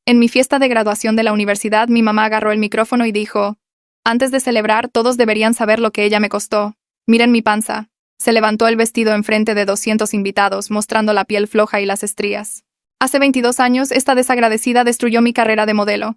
En mi fiesta de graduación de la universidad, mi mamá agarró el micrófono y dijo: antes de celebrar, todos deberían saber lo que ella me costó. Miren mi panza. Se levantó el vestido enfrente de 200 invitados, mostrando la piel floja y las estrías. Hace 22 años, esta desagradecida destruyó mi carrera de modelo.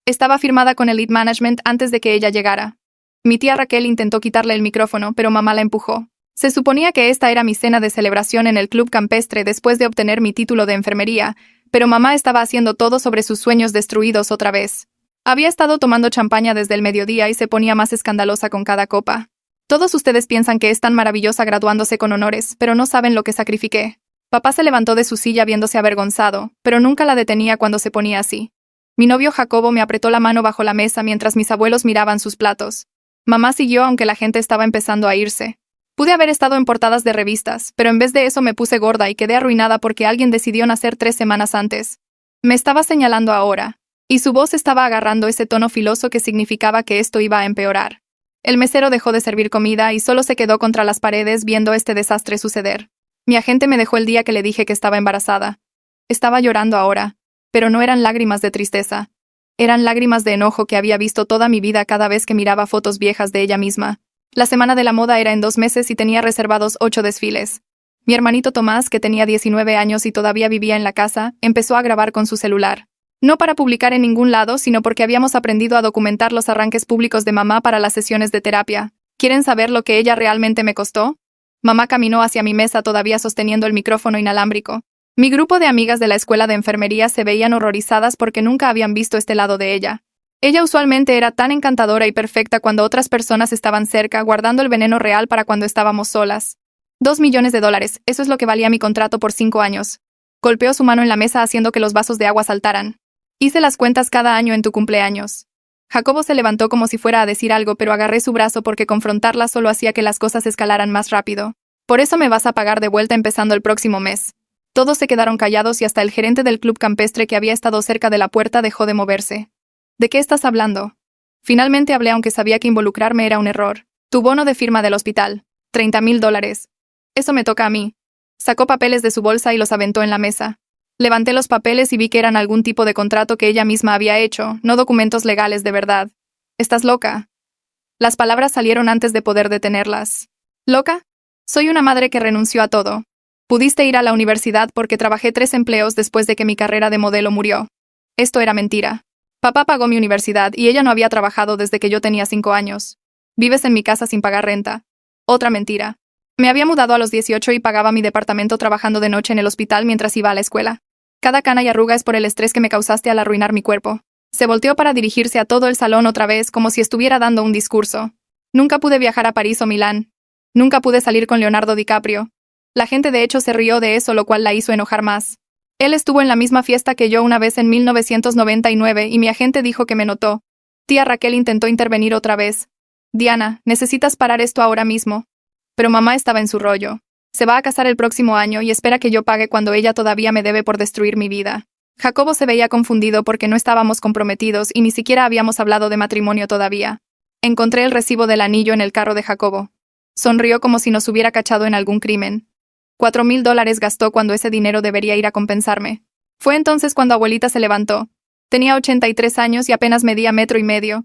Estaba firmada con Elite Management antes de que ella llegara. Mi tía Raquel intentó quitarle el micrófono, pero mamá la empujó. Se suponía que esta era mi cena de celebración en el club campestre después de obtener mi título de enfermería, pero mamá estaba haciendo todo sobre sus sueños destruidos otra vez. Había estado tomando champaña desde el mediodía y se ponía más escandalosa con cada copa. Todos ustedes piensan que es tan maravillosa graduándose con honores, pero no saben lo que sacrifiqué. Papá se levantó de su silla viéndose avergonzado, pero nunca la detenía cuando se ponía así. Mi novio Jacobo me apretó la mano bajo la mesa mientras mis abuelos miraban sus platos. Mamá siguió aunque la gente estaba empezando a irse. Pude haber estado en portadas de revistas, pero en vez de eso me puse gorda y quedé arruinada porque alguien decidió nacer 3 semanas antes. Me estaba señalando ahora. Y su voz estaba agarrando ese tono filoso que significaba que esto iba a empeorar. El mesero dejó de servir comida y solo se quedó contra las paredes viendo este desastre suceder. Mi agente me dejó el día que le dije que estaba embarazada. Estaba llorando ahora, pero no eran lágrimas de tristeza. Eran lágrimas de enojo que había visto toda mi vida cada vez que miraba fotos viejas de ella misma. La semana de la moda era en 2 meses y tenía reservados 8 desfiles. Mi hermanito Tomás, que tenía 19 años y todavía vivía en la casa, empezó a grabar con su celular. No para publicar en ningún lado, sino porque habíamos aprendido a documentar los arranques públicos de mamá para las sesiones de terapia. ¿Quieren saber lo que ella realmente me costó? Mamá caminó hacia mi mesa todavía sosteniendo el micrófono inalámbrico. Mi grupo de amigas de la escuela de enfermería se veían horrorizadas porque nunca habían visto este lado de ella. Ella usualmente era tan encantadora y perfecta cuando otras personas estaban cerca, guardando el veneno real para cuando estábamos solas. $2 millones, eso es lo que valía mi contrato por 5 años. Golpeó su mano en la mesa haciendo que los vasos de agua saltaran. Hice las cuentas cada año en tu cumpleaños. Jacobo se levantó como si fuera a decir algo, pero agarré su brazo porque confrontarla solo hacía que las cosas escalaran más rápido. Por eso me vas a pagar de vuelta empezando el próximo mes. Todos se quedaron callados y hasta el gerente del club campestre que había estado cerca de la puerta dejó de moverse. ¿De qué estás hablando? Finalmente hablé aunque sabía que involucrarme era un error. Tu bono de firma del hospital. $30,000. Eso me toca a mí. Sacó papeles de su bolsa y los aventó en la mesa. Levanté los papeles y vi que eran algún tipo de contrato que ella misma había hecho, no documentos legales de verdad. ¿Estás loca? Las palabras salieron antes de poder detenerlas. ¿Loca? Soy una madre que renunció a todo. Pudiste ir a la universidad porque trabajé 3 empleos después de que mi carrera de modelo murió. Esto era mentira. Papá pagó mi universidad y ella no había trabajado desde que yo tenía 5 años. Vives en mi casa sin pagar renta. Otra mentira. Me había mudado a los 18 y pagaba mi departamento trabajando de noche en el hospital mientras iba a la escuela. Cada cana y arruga es por el estrés que me causaste al arruinar mi cuerpo. Se volteó para dirigirse a todo el salón otra vez como si estuviera dando un discurso. Nunca pude viajar a París o Milán. Nunca pude salir con Leonardo DiCaprio. La gente de hecho se rió de eso, lo cual la hizo enojar más. Él estuvo en la misma fiesta que yo una vez en 1999 y mi agente dijo que me notó. Tía Raquel intentó intervenir otra vez. Diana, necesitas parar esto ahora mismo. Pero mamá estaba en su rollo. Se va a casar el próximo año y espera que yo pague cuando ella todavía me debe por destruir mi vida. Jacobo se veía confundido porque no estábamos comprometidos y ni siquiera habíamos hablado de matrimonio todavía. Encontré el recibo del anillo en el carro de Jacobo. Sonrió como si nos hubiera cachado en algún crimen. $4,000 gastó cuando ese dinero debería ir a compensarme. Fue entonces cuando abuelita se levantó. Tenía 83 años y apenas medía 1,5 metros.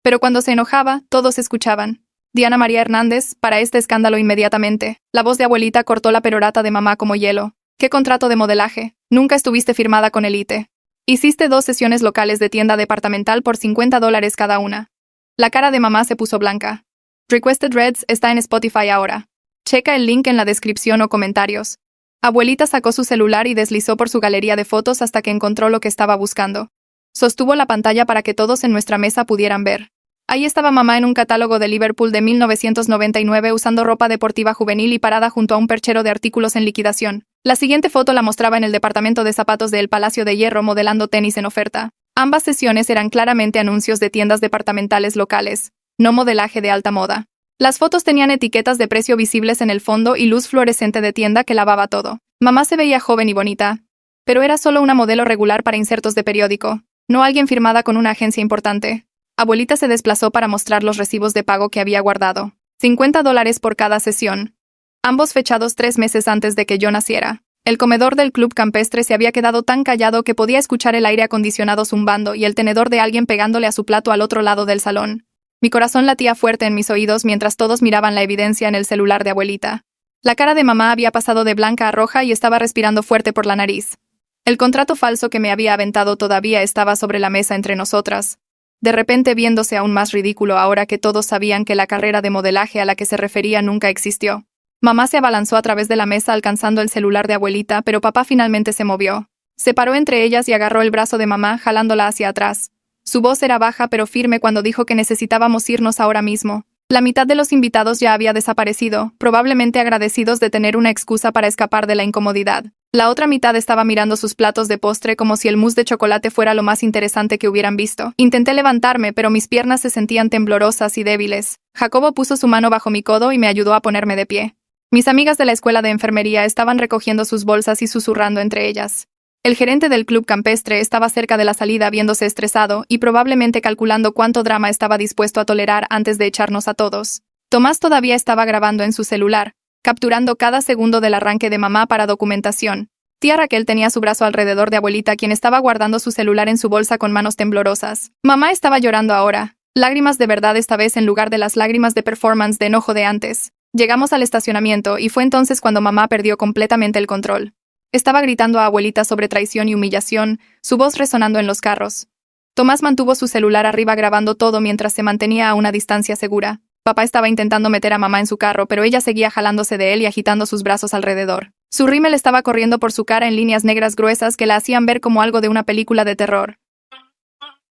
Pero cuando se enojaba, todos escuchaban. Diana María Hernández, para este escándalo inmediatamente. La voz de abuelita cortó la perorata de mamá como hielo. ¿Qué contrato de modelaje? Nunca estuviste firmada con Elite. Hiciste 2 sesiones locales de tienda departamental por $50 cada una. La cara de mamá se puso blanca. Requested Reds está en Spotify ahora. Checa el link en la descripción o comentarios. Abuelita sacó su celular y deslizó por su galería de fotos hasta que encontró lo que estaba buscando. Sostuvo la pantalla para que todos en nuestra mesa pudieran ver. Ahí estaba mamá en un catálogo de Liverpool de 1999 usando ropa deportiva juvenil y parada junto a un perchero de artículos en liquidación. La siguiente foto la mostraba en el departamento de zapatos del Palacio de Hierro modelando tenis en oferta. Ambas sesiones eran claramente anuncios de tiendas departamentales locales, no modelaje de alta moda. Las fotos tenían etiquetas de precio visibles en el fondo y luz fluorescente de tienda que lavaba todo. Mamá se veía joven y bonita, pero era solo una modelo regular para insertos de periódico, no alguien firmada con una agencia importante. Abuelita se desplazó para mostrar los recibos de pago que había guardado. $50 por cada sesión. Ambos fechados 3 meses antes de que yo naciera. El comedor del club campestre se había quedado tan callado que podía escuchar el aire acondicionado zumbando y el tenedor de alguien pegándole a su plato al otro lado del salón. Mi corazón latía fuerte en mis oídos mientras todos miraban la evidencia en el celular de abuelita. La cara de mamá había pasado de blanca a roja y estaba respirando fuerte por la nariz. El contrato falso que me había aventado todavía estaba sobre la mesa entre nosotras, de repente viéndose aún más ridículo ahora que todos sabían que la carrera de modelaje a la que se refería nunca existió. Mamá se abalanzó a través de la mesa alcanzando el celular de abuelita, pero papá finalmente se movió. Se paró entre ellas y agarró el brazo de mamá, jalándola hacia atrás. Su voz era baja pero firme cuando dijo que necesitábamos irnos ahora mismo. La mitad de los invitados ya había desaparecido, probablemente agradecidos de tener una excusa para escapar de la incomodidad. La otra mitad estaba mirando sus platos de postre como si el mousse de chocolate fuera lo más interesante que hubieran visto. Intenté levantarme, pero mis piernas se sentían temblorosas y débiles. Jacobo puso su mano bajo mi codo y me ayudó a ponerme de pie. Mis amigas de la escuela de enfermería estaban recogiendo sus bolsas y susurrando entre ellas. El gerente del club campestre estaba cerca de la salida viéndose estresado y probablemente calculando cuánto drama estaba dispuesto a tolerar antes de echarnos a todos. Tomás todavía estaba grabando en su celular, capturando cada segundo del arranque de mamá para documentación. Tía Raquel tenía su brazo alrededor de abuelita, quien estaba guardando su celular en su bolsa con manos temblorosas. Mamá estaba llorando ahora, lágrimas de verdad esta vez en lugar de las lágrimas de performance de enojo de antes. Llegamos al estacionamiento y fue entonces cuando mamá perdió completamente el control. Estaba gritando a abuelita sobre traición y humillación, su voz resonando en los carros. Tomás mantuvo su celular arriba grabando todo mientras se mantenía a una distancia segura. Papá estaba intentando meter a mamá en su carro, pero ella seguía jalándose de él y agitando sus brazos alrededor. Su rímel estaba corriendo por su cara en líneas negras gruesas que la hacían ver como algo de una película de terror.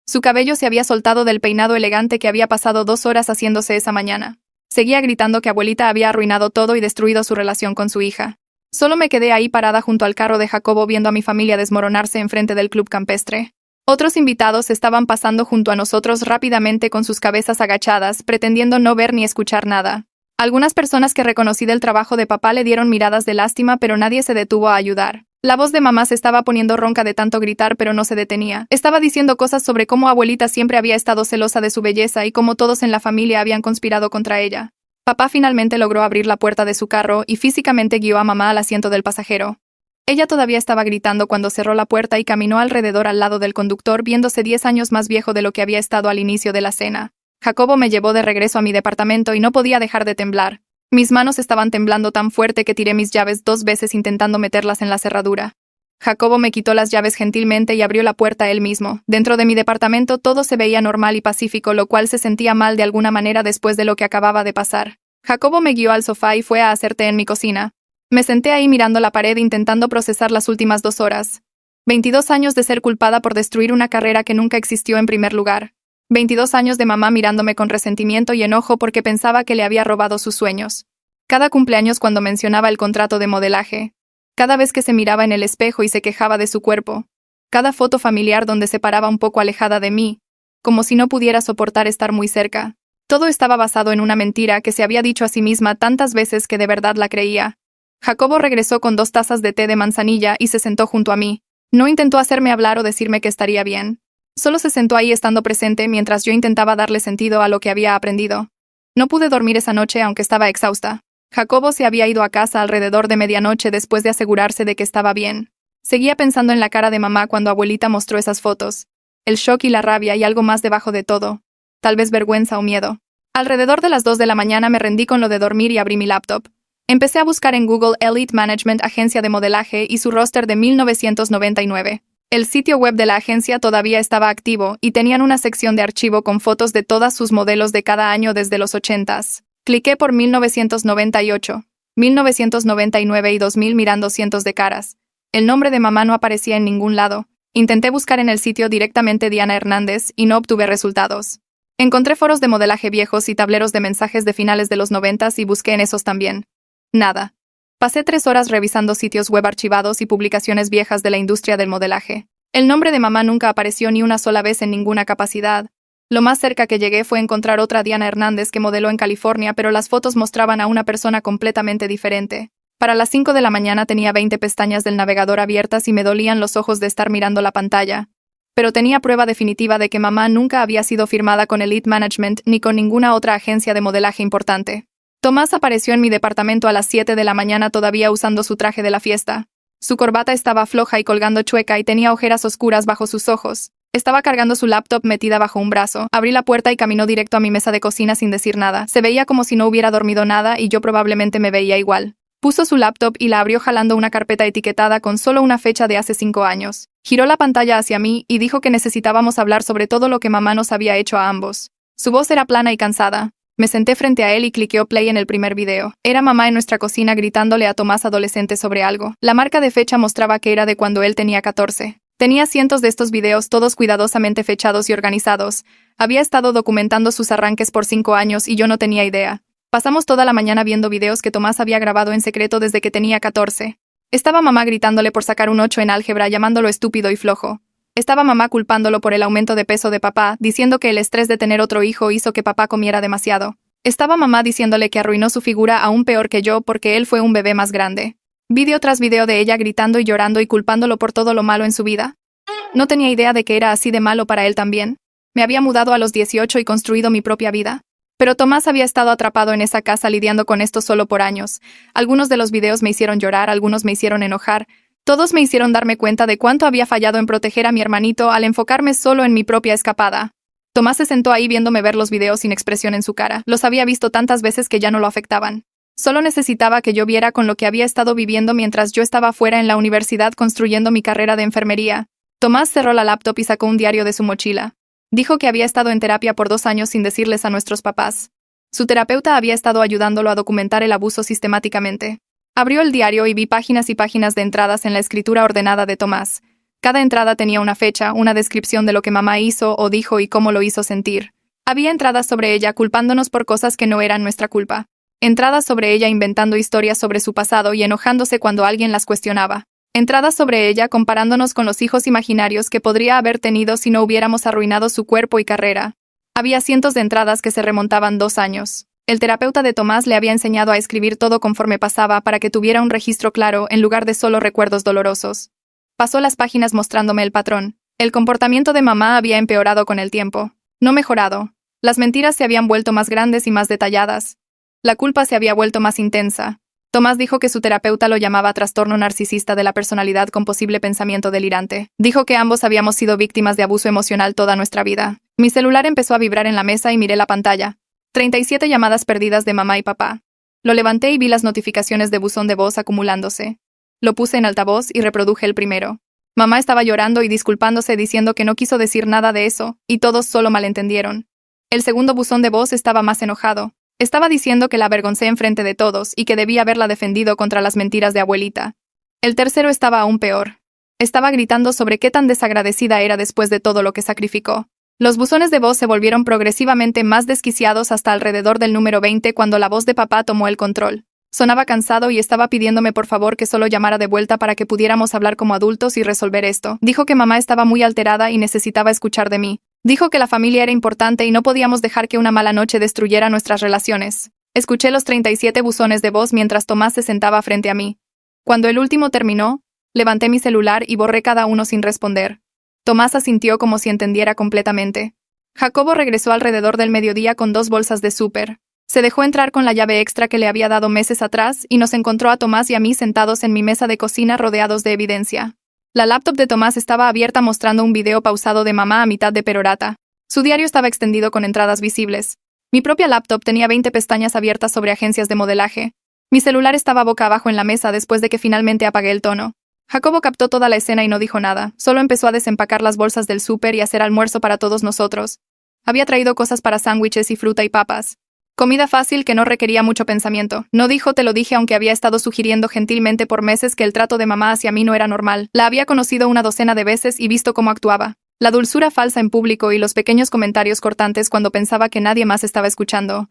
Su cabello se había soltado del peinado elegante que había pasado 2 horas haciéndose esa mañana. Seguía gritando que abuelita había arruinado todo y destruido su relación con su hija. Solo me quedé ahí parada junto al carro de Jacobo viendo a mi familia desmoronarse enfrente del club campestre. Otros invitados estaban pasando junto a nosotros rápidamente con sus cabezas agachadas, pretendiendo no ver ni escuchar nada. Algunas personas que reconocí del trabajo de papá le dieron miradas de lástima, pero nadie se detuvo a ayudar. La voz de mamá se estaba poniendo ronca de tanto gritar, pero no se detenía. Estaba diciendo cosas sobre cómo abuelita siempre había estado celosa de su belleza y cómo todos en la familia habían conspirado contra ella. Papá finalmente logró abrir la puerta de su carro y físicamente guió a mamá al asiento del pasajero. Ella todavía estaba gritando cuando cerró la puerta y caminó alrededor al lado del conductor, viéndose 10 años más viejo de lo que había estado al inicio de la cena. Jacobo me llevó de regreso a mi departamento y no podía dejar de temblar. Mis manos estaban temblando tan fuerte que tiré mis llaves 2 veces intentando meterlas en la cerradura. Jacobo me quitó las llaves gentilmente y abrió la puerta él mismo. Dentro de mi departamento todo se veía normal y pacífico, lo cual se sentía mal de alguna manera después de lo que acababa de pasar. Jacobo me guió al sofá y fue a hacer té en mi cocina. Me senté ahí mirando la pared intentando procesar las últimas 2 horas. 22 años de ser culpada por destruir una carrera que nunca existió en primer lugar. 22 años de mamá mirándome con resentimiento y enojo porque pensaba que le había robado sus sueños. Cada cumpleaños cuando mencionaba el contrato de modelaje. Cada vez que se miraba en el espejo y se quejaba de su cuerpo. Cada foto familiar donde se paraba un poco alejada de mí, como si no pudiera soportar estar muy cerca. Todo estaba basado en una mentira que se había dicho a sí misma tantas veces que de verdad la creía. Jacobo regresó con 2 tazas de té de manzanilla y se sentó junto a mí. No intentó hacerme hablar o decirme que estaría bien. Solo se sentó ahí estando presente mientras yo intentaba darle sentido a lo que había aprendido. No pude dormir esa noche aunque estaba exhausta. Jacobo se había ido a casa alrededor de medianoche después de asegurarse de que estaba bien. Seguía pensando en la cara de mamá cuando abuelita mostró esas fotos. El shock y la rabia y algo más debajo de todo. Tal vez vergüenza o miedo. Alrededor de las 2 de la mañana me rendí con lo de dormir y abrí mi laptop. Empecé a buscar en Google Elite Management, agencia de modelaje, y su roster de 1999. El sitio web de la agencia todavía estaba activo y tenían una sección de archivo con fotos de todas sus modelos de cada año desde los 80s. Cliqué por 1998, 1999 y 2000 mirando cientos de caras. El nombre de mamá no aparecía en ningún lado. Intenté buscar en el sitio directamente Diana Hernández y no obtuve resultados. Encontré foros de modelaje viejos y tableros de mensajes de finales de los 90s y busqué en esos también. Nada. Pasé 3 horas revisando sitios web archivados y publicaciones viejas de la industria del modelaje. El nombre de mamá nunca apareció ni una sola vez en ninguna capacidad. Lo más cerca que llegué fue encontrar otra Diana Hernández que modeló en California, pero las fotos mostraban a una persona completamente diferente. Para las 5 de la mañana tenía 20 pestañas del navegador abiertas y me dolían los ojos de estar mirando la pantalla. Pero tenía prueba definitiva de que mamá nunca había sido firmada con Elite Management ni con ninguna otra agencia de modelaje importante. Tomás apareció en mi departamento a las 7 de la mañana todavía usando su traje de la fiesta. Su corbata estaba floja y colgando chueca y tenía ojeras oscuras bajo sus ojos. Estaba cargando su laptop metida bajo un brazo. Abrí la puerta y caminó directo a mi mesa de cocina sin decir nada. Se veía como si no hubiera dormido nada y yo probablemente me veía igual. Puso su laptop y la abrió jalando una carpeta etiquetada con solo una fecha de hace 5 años. Giró la pantalla hacia mí y dijo que necesitábamos hablar sobre todo lo que mamá nos había hecho a ambos. Su voz era plana y cansada. Me senté frente a él y cliqueó play en el primer video. Era mamá en nuestra cocina gritándole a Tomás adolescente sobre algo. La marca de fecha mostraba que era de cuando él tenía 14. Tenía cientos de estos videos, todos cuidadosamente fechados y organizados. Había estado documentando sus arranques por 5 años y yo no tenía idea. Pasamos toda la mañana viendo videos que Tomás había grabado en secreto desde que tenía 14. Estaba mamá gritándole por sacar un 8 en álgebra, llamándolo estúpido y flojo. Estaba mamá culpándolo por el aumento de peso de papá, diciendo que el estrés de tener otro hijo hizo que papá comiera demasiado. Estaba mamá diciéndole que arruinó su figura aún peor que yo porque él fue un bebé más grande. Video tras video de ella gritando y llorando y culpándolo por todo lo malo en su vida. No tenía idea de que era así de malo para él también. Me había mudado a los 18 y construido mi propia vida. Pero Tomás había estado atrapado en esa casa lidiando con esto solo por años. Algunos de los videos me hicieron llorar, algunos me hicieron enojar. Todos me hicieron darme cuenta de cuánto había fallado en proteger a mi hermanito al enfocarme solo en mi propia escapada. Tomás se sentó ahí viéndome ver los videos sin expresión en su cara. Los había visto tantas veces que ya no lo afectaban. Solo necesitaba que yo viera con lo que había estado viviendo mientras yo estaba fuera en la universidad construyendo mi carrera de enfermería. Tomás cerró la laptop y sacó un diario de su mochila. Dijo que había estado en terapia por 2 años sin decirles a nuestros papás. Su terapeuta había estado ayudándolo a documentar el abuso sistemáticamente. Abrió el diario y vi páginas y páginas de entradas en la escritura ordenada de Tomás. Cada entrada tenía una fecha, una descripción de lo que mamá hizo o dijo y cómo lo hizo sentir. Había entradas sobre ella culpándonos por cosas que no eran nuestra culpa. Entradas sobre ella inventando historias sobre su pasado y enojándose cuando alguien las cuestionaba. Entradas sobre ella comparándonos con los hijos imaginarios que podría haber tenido si no hubiéramos arruinado su cuerpo y carrera. Había cientos de entradas que se remontaban 2 años. El terapeuta de Tomás le había enseñado a escribir todo conforme pasaba para que tuviera un registro claro en lugar de solo recuerdos dolorosos. Pasó las páginas mostrándome el patrón. El comportamiento de mamá había empeorado con el tiempo. No mejorado. Las mentiras se habían vuelto más grandes y más detalladas. La culpa se había vuelto más intensa. Tomás dijo que su terapeuta lo llamaba trastorno narcisista de la personalidad con posible pensamiento delirante. Dijo que ambos habíamos sido víctimas de abuso emocional toda nuestra vida. Mi celular empezó a vibrar en la mesa y miré la pantalla. 37 llamadas perdidas de mamá y papá. Lo levanté y vi las notificaciones de buzón de voz acumulándose. Lo puse en altavoz y reproduje el primero. Mamá estaba llorando y disculpándose diciendo que no quiso decir nada de eso, y todos solo malentendieron. El segundo buzón de voz estaba más enojado. Estaba diciendo que la avergoncé enfrente de todos y que debía haberla defendido contra las mentiras de abuelita. El tercero estaba aún peor. Estaba gritando sobre qué tan desagradecida era después de todo lo que sacrificó. Los buzones de voz se volvieron progresivamente más desquiciados hasta alrededor del número 20 cuando la voz de papá tomó el control. Sonaba cansado y estaba pidiéndome por favor que solo llamara de vuelta para que pudiéramos hablar como adultos y resolver esto. Dijo que mamá estaba muy alterada y necesitaba escuchar de mí. Dijo que la familia era importante y no podíamos dejar que una mala noche destruyera nuestras relaciones. Escuché los 37 buzones de voz mientras Tomás se sentaba frente a mí. Cuando el último terminó, levanté mi celular y borré cada uno sin responder. Tomás asintió como si entendiera completamente. Jacobo regresó alrededor del mediodía con 2 bolsas de súper. Se dejó entrar con la llave extra que le había dado meses atrás y nos encontró a Tomás y a mí sentados en mi mesa de cocina rodeados de evidencia. La laptop de Tomás estaba abierta mostrando un video pausado de mamá a mitad de perorata. Su diario estaba extendido con entradas visibles. Mi propia laptop tenía 20 pestañas abiertas sobre agencias de modelaje. Mi celular estaba boca abajo en la mesa después de que finalmente apagué el tono. Jacobo captó toda la escena y no dijo nada, solo empezó a desempacar las bolsas del súper y hacer almuerzo para todos nosotros. Había traído cosas para sándwiches y fruta y papas. Comida fácil que no requería mucho pensamiento. No dijo te lo dije aunque había estado sugiriendo gentilmente por meses que el trato de mamá hacia mí no era normal. La había conocido una docena de veces y visto cómo actuaba. La dulzura falsa en público y los pequeños comentarios cortantes cuando pensaba que nadie más estaba escuchando.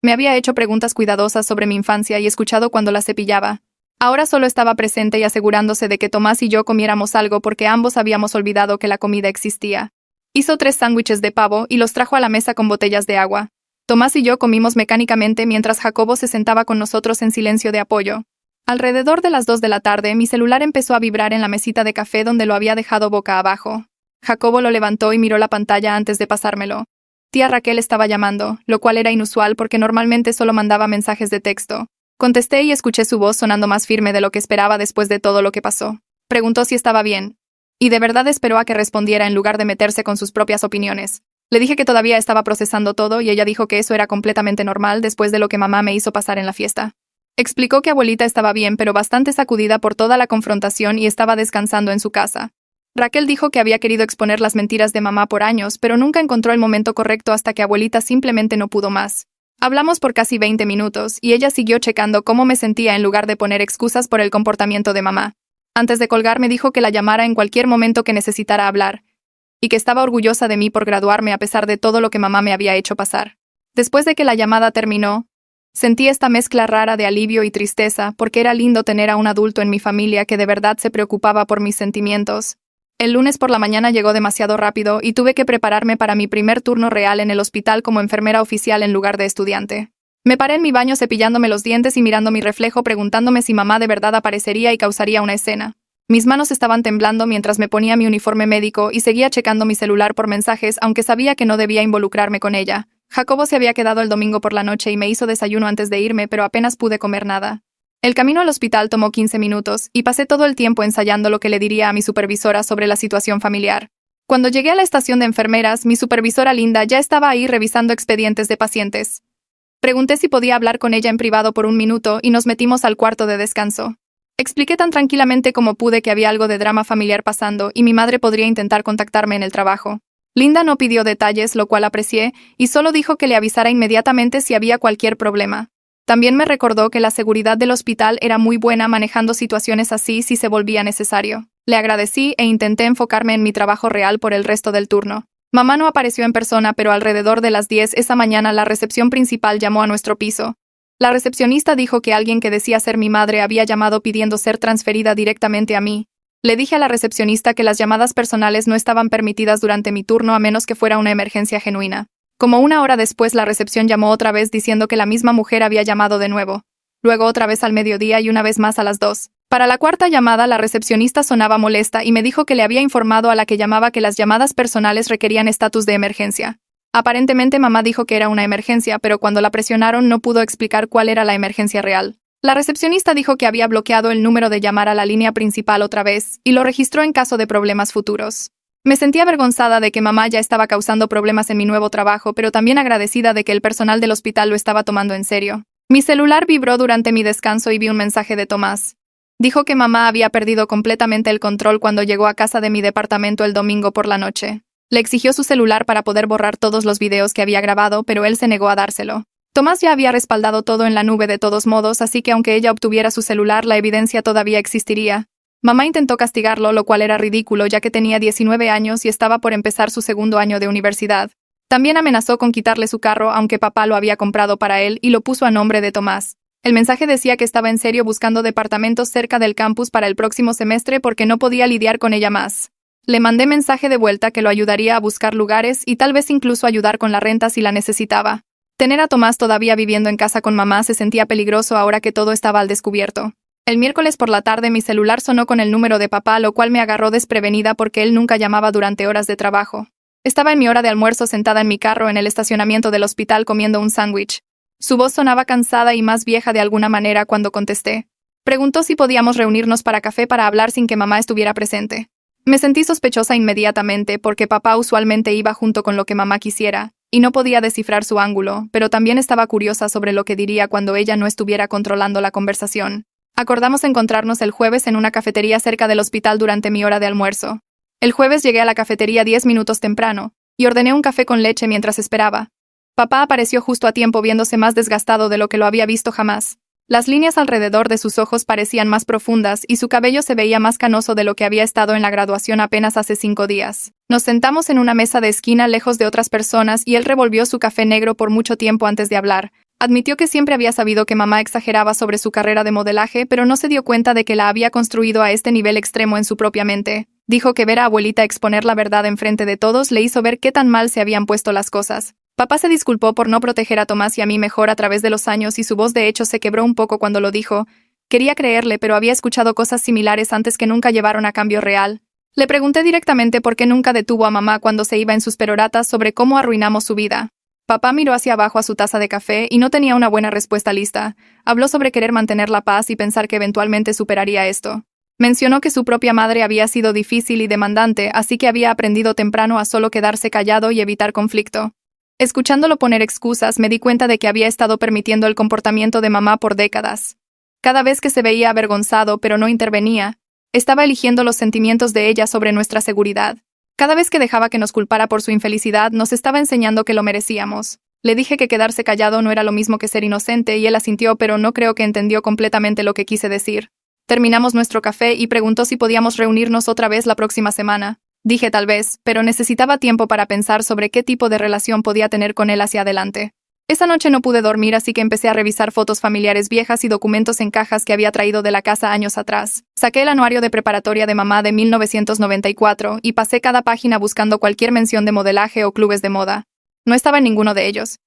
Me había hecho preguntas cuidadosas sobre mi infancia y escuchado cuando la cepillaba. Ahora solo estaba presente y asegurándose de que Tomás y yo comiéramos algo porque ambos habíamos olvidado que la comida existía. Hizo 3 sándwiches de pavo y los trajo a la mesa con botellas de agua. Tomás y yo comimos mecánicamente mientras Jacobo se sentaba con nosotros en silencio de apoyo. Alrededor de las 2 de la tarde, mi celular empezó a vibrar en la mesita de café donde lo había dejado boca abajo. Jacobo lo levantó y miró la pantalla antes de pasármelo. Tía Raquel estaba llamando, lo cual era inusual porque normalmente solo mandaba mensajes de texto. Contesté y escuché su voz sonando más firme de lo que esperaba después de todo lo que pasó. Preguntó si estaba bien. Y de verdad esperó a que respondiera en lugar de meterse con sus propias opiniones. Le dije que todavía estaba procesando todo y ella dijo que eso era completamente normal después de lo que mamá me hizo pasar en la fiesta. Explicó que abuelita estaba bien pero bastante sacudida por toda la confrontación y estaba descansando en su casa. Raquel dijo que había querido exponer las mentiras de mamá por años, pero nunca encontró el momento correcto hasta que abuelita simplemente no pudo más. Hablamos por casi 20 minutos y ella siguió checando cómo me sentía en lugar de poner excusas por el comportamiento de mamá. Antes de colgar me dijo que la llamara en cualquier momento que necesitara hablar, y que estaba orgullosa de mí por graduarme a pesar de todo lo que mamá me había hecho pasar. Después de que la llamada terminó, sentí esta mezcla rara de alivio y tristeza porque era lindo tener a un adulto en mi familia que de verdad se preocupaba por mis sentimientos. El lunes por la mañana llegó demasiado rápido y tuve que prepararme para mi primer turno real en el hospital como enfermera oficial en lugar de estudiante. Me paré en mi baño cepillándome los dientes y mirando mi reflejo preguntándome si mamá de verdad aparecería y causaría una escena. Mis manos estaban temblando mientras me ponía mi uniforme médico y seguía checando mi celular por mensajes aunque sabía que no debía involucrarme con ella. Jacobo se había quedado el domingo por la noche y me hizo desayuno antes de irme, pero apenas pude comer nada. El camino al hospital tomó 15 minutos y pasé todo el tiempo ensayando lo que le diría a mi supervisora sobre la situación familiar. Cuando llegué a la estación de enfermeras, mi supervisora Linda ya estaba ahí revisando expedientes de pacientes. Pregunté si podía hablar con ella en privado por un minuto y nos metimos al cuarto de descanso. Expliqué tan tranquilamente como pude que había algo de drama familiar pasando y mi madre podría intentar contactarme en el trabajo. Linda no pidió detalles, lo cual aprecié, y solo dijo que le avisara inmediatamente si había cualquier problema. También me recordó que la seguridad del hospital era muy buena manejando situaciones así si se volvía necesario. Le agradecí e intenté enfocarme en mi trabajo real por el resto del turno. Mamá no apareció en persona, pero alrededor de las 10 esa mañana la recepción principal llamó a nuestro piso. La recepcionista dijo que alguien que decía ser mi madre había llamado pidiendo ser transferida directamente a mí. Le dije a la recepcionista que las llamadas personales no estaban permitidas durante mi turno a menos que fuera una emergencia genuina. Como una hora después la recepción llamó otra vez diciendo que la misma mujer había llamado de nuevo. Luego otra vez al mediodía y una vez más a las 2. Para la cuarta llamada la recepcionista sonaba molesta y me dijo que le había informado a la que llamaba que las llamadas personales requerían estatus de emergencia. Aparentemente mamá dijo que era una emergencia, pero cuando la presionaron no pudo explicar cuál era la emergencia real. La recepcionista dijo que había bloqueado el número de llamar a la línea principal otra vez y lo registró en caso de problemas futuros. Me sentí avergonzada de que mamá ya estaba causando problemas en mi nuevo trabajo, pero también agradecida de que el personal del hospital lo estaba tomando en serio. Mi celular vibró durante mi descanso y vi un mensaje de Tomás. Dijo que mamá había perdido completamente el control cuando llegó a casa de mi departamento el domingo por la noche. Le exigió su celular para poder borrar todos los videos que había grabado, pero él se negó a dárselo. Tomás ya había respaldado todo en la nube de todos modos, así que aunque ella obtuviera su celular, la evidencia todavía existiría. Mamá intentó castigarlo, lo cual era ridículo, ya que tenía 19 años y estaba por empezar su segundo año de universidad. También amenazó con quitarle su carro, aunque papá lo había comprado para él, y lo puso a nombre de Tomás. El mensaje decía que estaba en serio buscando departamentos cerca del campus para el próximo semestre porque no podía lidiar con ella más. Le mandé mensaje de vuelta que lo ayudaría a buscar lugares y tal vez incluso ayudar con la renta si la necesitaba. Tener a Tomás todavía viviendo en casa con mamá se sentía peligroso ahora que todo estaba al descubierto. El miércoles por la tarde mi celular sonó con el número de papá, lo cual me agarró desprevenida porque él nunca llamaba durante horas de trabajo. Estaba en mi hora de almuerzo sentada en mi carro en el estacionamiento del hospital comiendo un sándwich. Su voz sonaba cansada y más vieja de alguna manera cuando contesté. Preguntó si podíamos reunirnos para café para hablar sin que mamá estuviera presente. Me sentí sospechosa inmediatamente porque papá usualmente iba junto con lo que mamá quisiera, y no podía descifrar su ángulo, pero también estaba curiosa sobre lo que diría cuando ella no estuviera controlando la conversación. Acordamos encontrarnos el jueves en una cafetería cerca del hospital durante mi hora de almuerzo. El jueves llegué a la cafetería 10 minutos temprano, y ordené un café con leche mientras esperaba. Papá apareció justo a tiempo viéndose más desgastado de lo que lo había visto jamás. Las líneas alrededor de sus ojos parecían más profundas y su cabello se veía más canoso de lo que había estado en la graduación apenas hace 5 días. Nos sentamos en una mesa de esquina lejos de otras personas y él revolvió su café negro por mucho tiempo antes de hablar. Admitió que siempre había sabido que mamá exageraba sobre su carrera de modelaje, pero no se dio cuenta de que la había construido a este nivel extremo en su propia mente. Dijo que ver a abuelita exponer la verdad enfrente de todos le hizo ver qué tan mal se habían puesto las cosas. Papá se disculpó por no proteger a Tomás y a mí mejor a través de los años y su voz de hecho se quebró un poco cuando lo dijo. Quería creerle, pero había escuchado cosas similares antes que nunca llevaron a cambio real. Le pregunté directamente por qué nunca detuvo a mamá cuando se iba en sus peroratas sobre cómo arruinamos su vida. Papá miró hacia abajo a su taza de café y no tenía una buena respuesta lista. Habló sobre querer mantener la paz y pensar que eventualmente superaría esto. Mencionó que su propia madre había sido difícil y demandante, así que había aprendido temprano a solo quedarse callado y evitar conflicto. Escuchándolo poner excusas, me di cuenta de que había estado permitiendo el comportamiento de mamá por décadas. Cada vez que se veía avergonzado pero no intervenía, estaba eligiendo los sentimientos de ella sobre nuestra seguridad. Cada vez que dejaba que nos culpara por su infelicidad, nos estaba enseñando que lo merecíamos. Le dije que quedarse callado no era lo mismo que ser inocente y él asintió, pero no creo que entendió completamente lo que quise decir. Terminamos nuestro café y preguntó si podíamos reunirnos otra vez la próxima semana. Dije tal vez, pero necesitaba tiempo para pensar sobre qué tipo de relación podía tener con él hacia adelante. Esa noche no pude dormir, así que empecé a revisar fotos familiares viejas y documentos en cajas que había traído de la casa años atrás. Saqué el anuario de preparatoria de mamá de 1994 y pasé cada página buscando cualquier mención de modelaje o clubes de moda. No estaba en ninguno de ellos.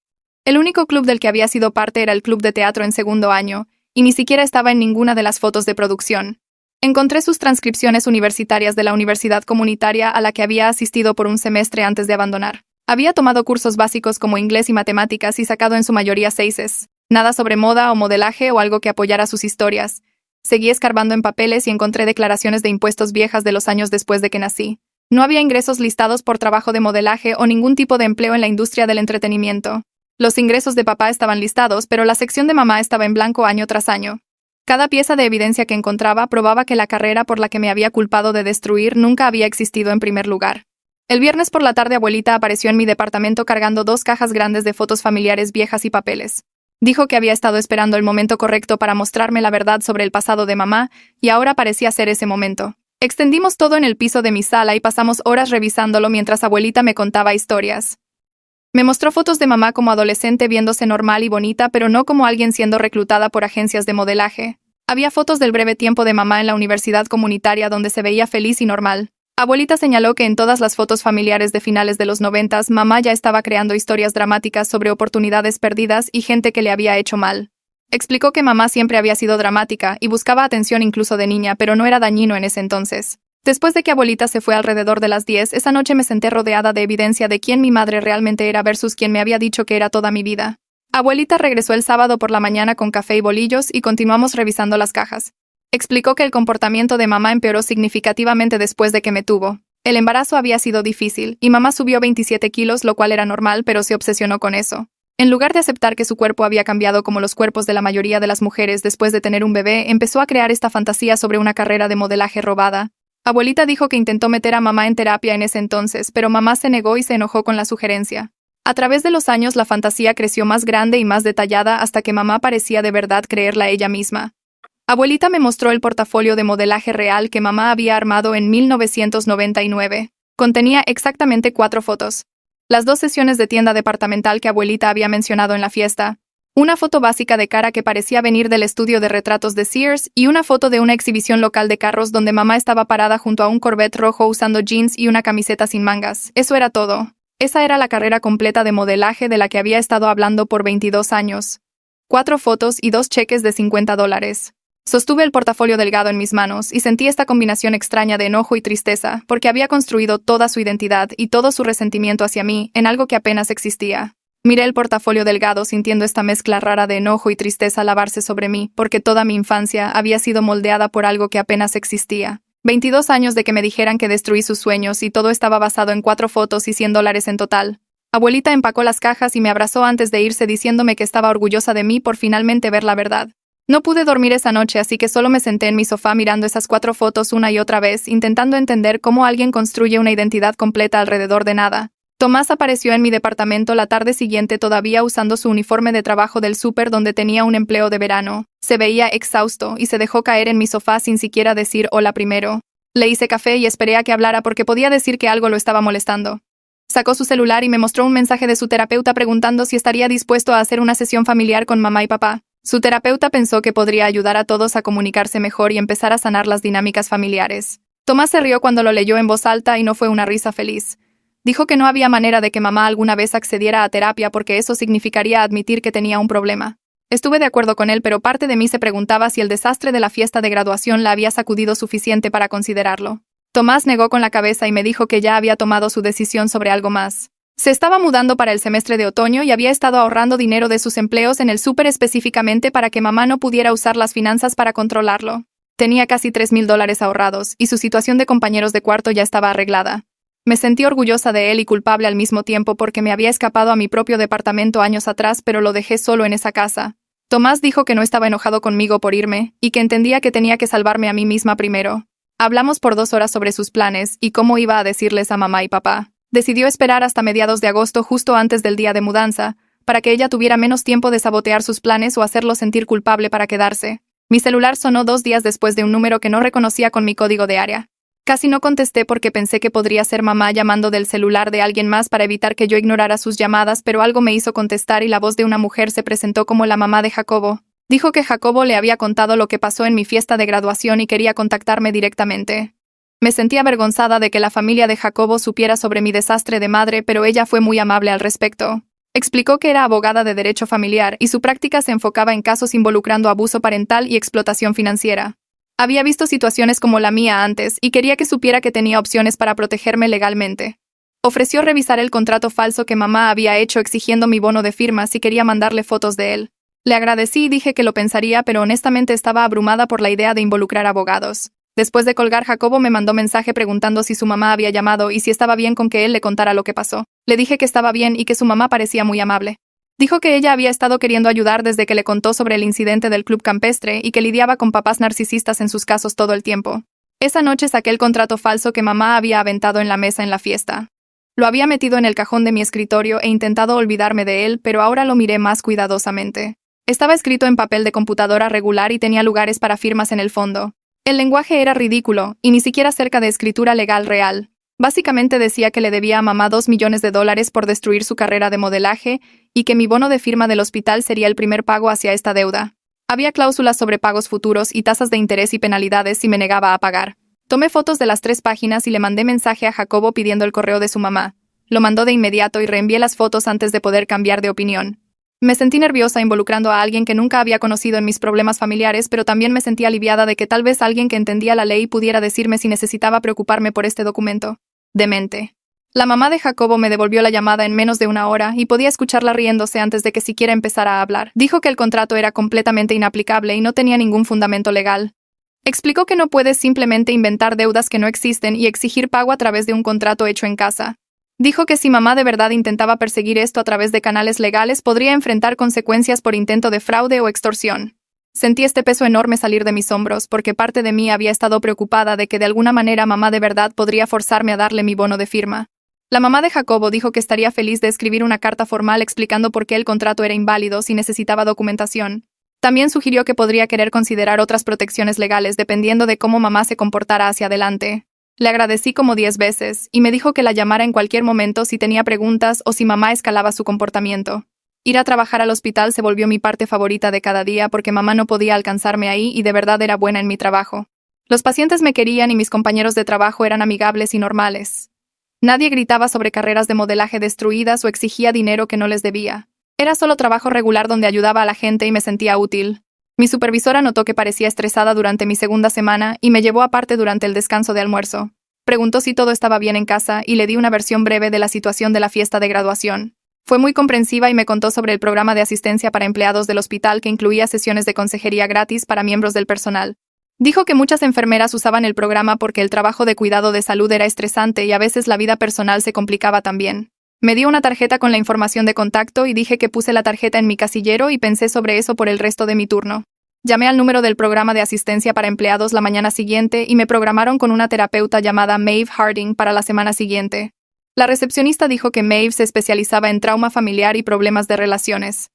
El único club del que había sido parte era el club de teatro en segundo año, y ni siquiera estaba en ninguna de las fotos de producción. Encontré sus transcripciones universitarias de la universidad comunitaria a la que había asistido por un semestre antes de abandonar. Había tomado cursos básicos como inglés y matemáticas y sacado en su mayoría 6. Nada sobre moda o modelaje o algo que apoyara sus historias. Seguí escarbando en papeles y encontré declaraciones de impuestos viejas de los años después de que nací. No había ingresos listados por trabajo de modelaje o ningún tipo de empleo en la industria del entretenimiento. Los ingresos de papá estaban listados, pero la sección de mamá estaba en blanco año tras año. Cada pieza de evidencia que encontraba probaba que la carrera por la que me había culpado de destruir nunca había existido en primer lugar. El viernes por la tarde abuelita apareció en mi departamento cargando 2 cajas grandes de fotos familiares viejas y papeles. Dijo que había estado esperando el momento correcto para mostrarme la verdad sobre el pasado de mamá, y ahora parecía ser ese momento. Extendimos todo en el piso de mi sala y pasamos horas revisándolo mientras abuelita me contaba historias. Me mostró fotos de mamá como adolescente viéndose normal y bonita, pero no como alguien siendo reclutada por agencias de modelaje. Había fotos del breve tiempo de mamá en la universidad comunitaria donde se veía feliz y normal. Abuelita señaló que en todas las fotos familiares de finales de los 90, mamá ya estaba creando historias dramáticas sobre oportunidades perdidas y gente que le había hecho mal. Explicó que mamá siempre había sido dramática y buscaba atención incluso de niña, pero no era dañino en ese entonces. Después de que abuelita se fue alrededor de las 10, esa noche me senté rodeada de evidencia de quién mi madre realmente era versus quien me había dicho que era toda mi vida. Abuelita regresó el sábado por la mañana con café y bolillos y continuamos revisando las cajas. Explicó que el comportamiento de mamá empeoró significativamente después de que me tuvo. El embarazo había sido difícil y mamá subió 27 kilos, lo cual era normal, pero se obsesionó con eso. En lugar de aceptar que su cuerpo había cambiado como los cuerpos de la mayoría de las mujeres después de tener un bebé, empezó a crear esta fantasía sobre una carrera de modelaje robada. Abuelita dijo que intentó meter a mamá en terapia en ese entonces, pero mamá se negó y se enojó con la sugerencia. A través de los años la fantasía creció más grande y más detallada hasta que mamá parecía de verdad creerla ella misma. Abuelita me mostró el portafolio de modelaje real que mamá había armado en 1999. Contenía exactamente 4 fotos. Las 2 sesiones de tienda departamental que abuelita había mencionado en la fiesta. Una foto básica de cara que parecía venir del estudio de retratos de Sears y una foto de una exhibición local de carros donde mamá estaba parada junto a un Corvette rojo usando jeans y una camiseta sin mangas. Eso era todo. Esa era la carrera completa de modelaje de la que había estado hablando por 22 años. 4 fotos y 2 cheques de $50. Sostuve el portafolio delgado en mis manos y sentí esta combinación extraña de enojo y tristeza porque había construido toda su identidad y todo su resentimiento hacia mí en algo que apenas existía. Miré el portafolio delgado sintiendo esta mezcla rara de enojo y tristeza lavarse sobre mí, porque toda mi infancia había sido moldeada por algo que apenas existía. 22 años de que me dijeran que destruí sus sueños y todo estaba basado en 4 fotos y $100 en total. Abuelita empacó las cajas y me abrazó antes de irse diciéndome que estaba orgullosa de mí por finalmente ver la verdad. No pude dormir esa noche, así que solo me senté en mi sofá mirando esas 4 fotos una y otra vez, intentando entender cómo alguien construye una identidad completa alrededor de nada. Tomás apareció en mi departamento la tarde siguiente todavía usando su uniforme de trabajo del súper donde tenía un empleo de verano. Se veía exhausto y se dejó caer en mi sofá sin siquiera decir hola primero. Le hice café y esperé a que hablara porque podía decir que algo lo estaba molestando. Sacó su celular y me mostró un mensaje de su terapeuta preguntando si estaría dispuesto a hacer una sesión familiar con mamá y papá. Su terapeuta pensó que podría ayudar a todos a comunicarse mejor y empezar a sanar las dinámicas familiares. Tomás se rió cuando lo leyó en voz alta y no fue una risa feliz. Dijo que no había manera de que mamá alguna vez accediera a terapia porque eso significaría admitir que tenía un problema. Estuve de acuerdo con él, pero parte de mí se preguntaba si el desastre de la fiesta de graduación la había sacudido suficiente para considerarlo. Tomás negó con la cabeza y me dijo que ya había tomado su decisión sobre algo más. Se estaba mudando para el semestre de otoño y había estado ahorrando dinero de sus empleos en el súper específicamente para que mamá no pudiera usar las finanzas para controlarlo. Tenía casi $3,000 ahorrados y su situación de compañeros de cuarto ya estaba arreglada. Me sentí orgullosa de él y culpable al mismo tiempo porque me había escapado a mi propio departamento años atrás, pero lo dejé solo en esa casa. Tomás dijo que no estaba enojado conmigo por irme y que entendía que tenía que salvarme a mí misma primero. Hablamos por 2 horas sobre sus planes y cómo iba a decirles a mamá y papá. Decidió esperar hasta mediados de agosto, justo antes del día de mudanza, para que ella tuviera menos tiempo de sabotear sus planes o hacerlo sentir culpable para quedarse. Mi celular sonó 2 días después de un número que no reconocía con mi código de área. Casi no contesté porque pensé que podría ser mamá llamando del celular de alguien más para evitar que yo ignorara sus llamadas, pero algo me hizo contestar y la voz de una mujer se presentó como la mamá de Jacobo. Dijo que Jacobo le había contado lo que pasó en mi fiesta de graduación y quería contactarme directamente. Me sentí avergonzada de que la familia de Jacobo supiera sobre mi desastre de madre, pero ella fue muy amable al respecto. Explicó que era abogada de derecho familiar y su práctica se enfocaba en casos involucrando abuso parental y explotación financiera. Había visto situaciones como la mía antes y quería que supiera que tenía opciones para protegerme legalmente. Ofreció revisar el contrato falso que mamá había hecho exigiendo mi bono de firma si quería mandarle fotos de él. Le agradecí y dije que lo pensaría, pero honestamente estaba abrumada por la idea de involucrar abogados. Después de colgar, Jacobo me mandó mensaje preguntando si su mamá había llamado y si estaba bien con que él le contara lo que pasó. Le dije que estaba bien y que su mamá parecía muy amable. Dijo que ella había estado queriendo ayudar desde que le contó sobre el incidente del club campestre y que lidiaba con papás narcisistas en sus casos todo el tiempo. Esa noche saqué el contrato falso que mamá había aventado en la mesa en la fiesta. Lo había metido en el cajón de mi escritorio e intentado olvidarme de él, pero ahora lo miré más cuidadosamente. Estaba escrito en papel de computadora regular y tenía lugares para firmas en el fondo. El lenguaje era ridículo, y ni siquiera cerca de escritura legal real. Básicamente decía que le debía a mamá $2 millones por destruir su carrera de modelaje y que mi bono de firma del hospital sería el primer pago hacia esta deuda. Había cláusulas sobre pagos futuros y tasas de interés y penalidades si me negaba a pagar. Tomé fotos de las 3 páginas y le mandé mensaje a Jacobo pidiendo el correo de su mamá. Lo mandó de inmediato y reenvié las fotos antes de poder cambiar de opinión. Me sentí nerviosa involucrando a alguien que nunca había conocido en mis problemas familiares, pero también me sentí aliviada de que tal vez alguien que entendía la ley pudiera decirme si necesitaba preocuparme por este documento. Demente. La mamá de Jacobo me devolvió la llamada en menos de 1 hora y podía escucharla riéndose antes de que siquiera empezara a hablar. Dijo que el contrato era completamente inaplicable y no tenía ningún fundamento legal. Explicó que no puedes simplemente inventar deudas que no existen y exigir pago a través de un contrato hecho en casa. Dijo que si mamá de verdad intentaba perseguir esto a través de canales legales, podría enfrentar consecuencias por intento de fraude o extorsión. Sentí este peso enorme salir de mis hombros, porque parte de mí había estado preocupada de que de alguna manera mamá de verdad podría forzarme a darle mi bono de firma. La mamá de Jacobo dijo que estaría feliz de escribir una carta formal explicando por qué el contrato era inválido si necesitaba documentación. También sugirió que podría querer considerar otras protecciones legales dependiendo de cómo mamá se comportara hacia adelante. Le agradecí como 10 veces, y me dijo que la llamara en cualquier momento si tenía preguntas o si mamá escalaba su comportamiento. Ir a trabajar al hospital se volvió mi parte favorita de cada día porque mamá no podía alcanzarme ahí y de verdad era buena en mi trabajo. Los pacientes me querían y mis compañeros de trabajo eran amigables y normales. Nadie gritaba sobre carreras de modelaje destruidas o exigía dinero que no les debía. Era solo trabajo regular donde ayudaba a la gente y me sentía útil. Mi supervisora notó que parecía estresada durante mi 2ª semana y me llevó aparte durante el descanso de almuerzo. Preguntó si todo estaba bien en casa y le di una versión breve de la situación de la fiesta de graduación. Fue muy comprensiva y me contó sobre el programa de asistencia para empleados del hospital que incluía sesiones de consejería gratis para miembros del personal. Dijo que muchas enfermeras usaban el programa porque el trabajo de cuidado de salud era estresante y a veces la vida personal se complicaba también. Me dio una tarjeta con la información de contacto y dije que puse la tarjeta en mi casillero y pensé sobre eso por el resto de mi turno. Llamé al número del programa de asistencia para empleados la mañana siguiente y me programaron con una terapeuta llamada Maeve Harding para la semana siguiente. La recepcionista dijo que Maeve se especializaba en trauma familiar y problemas de relaciones.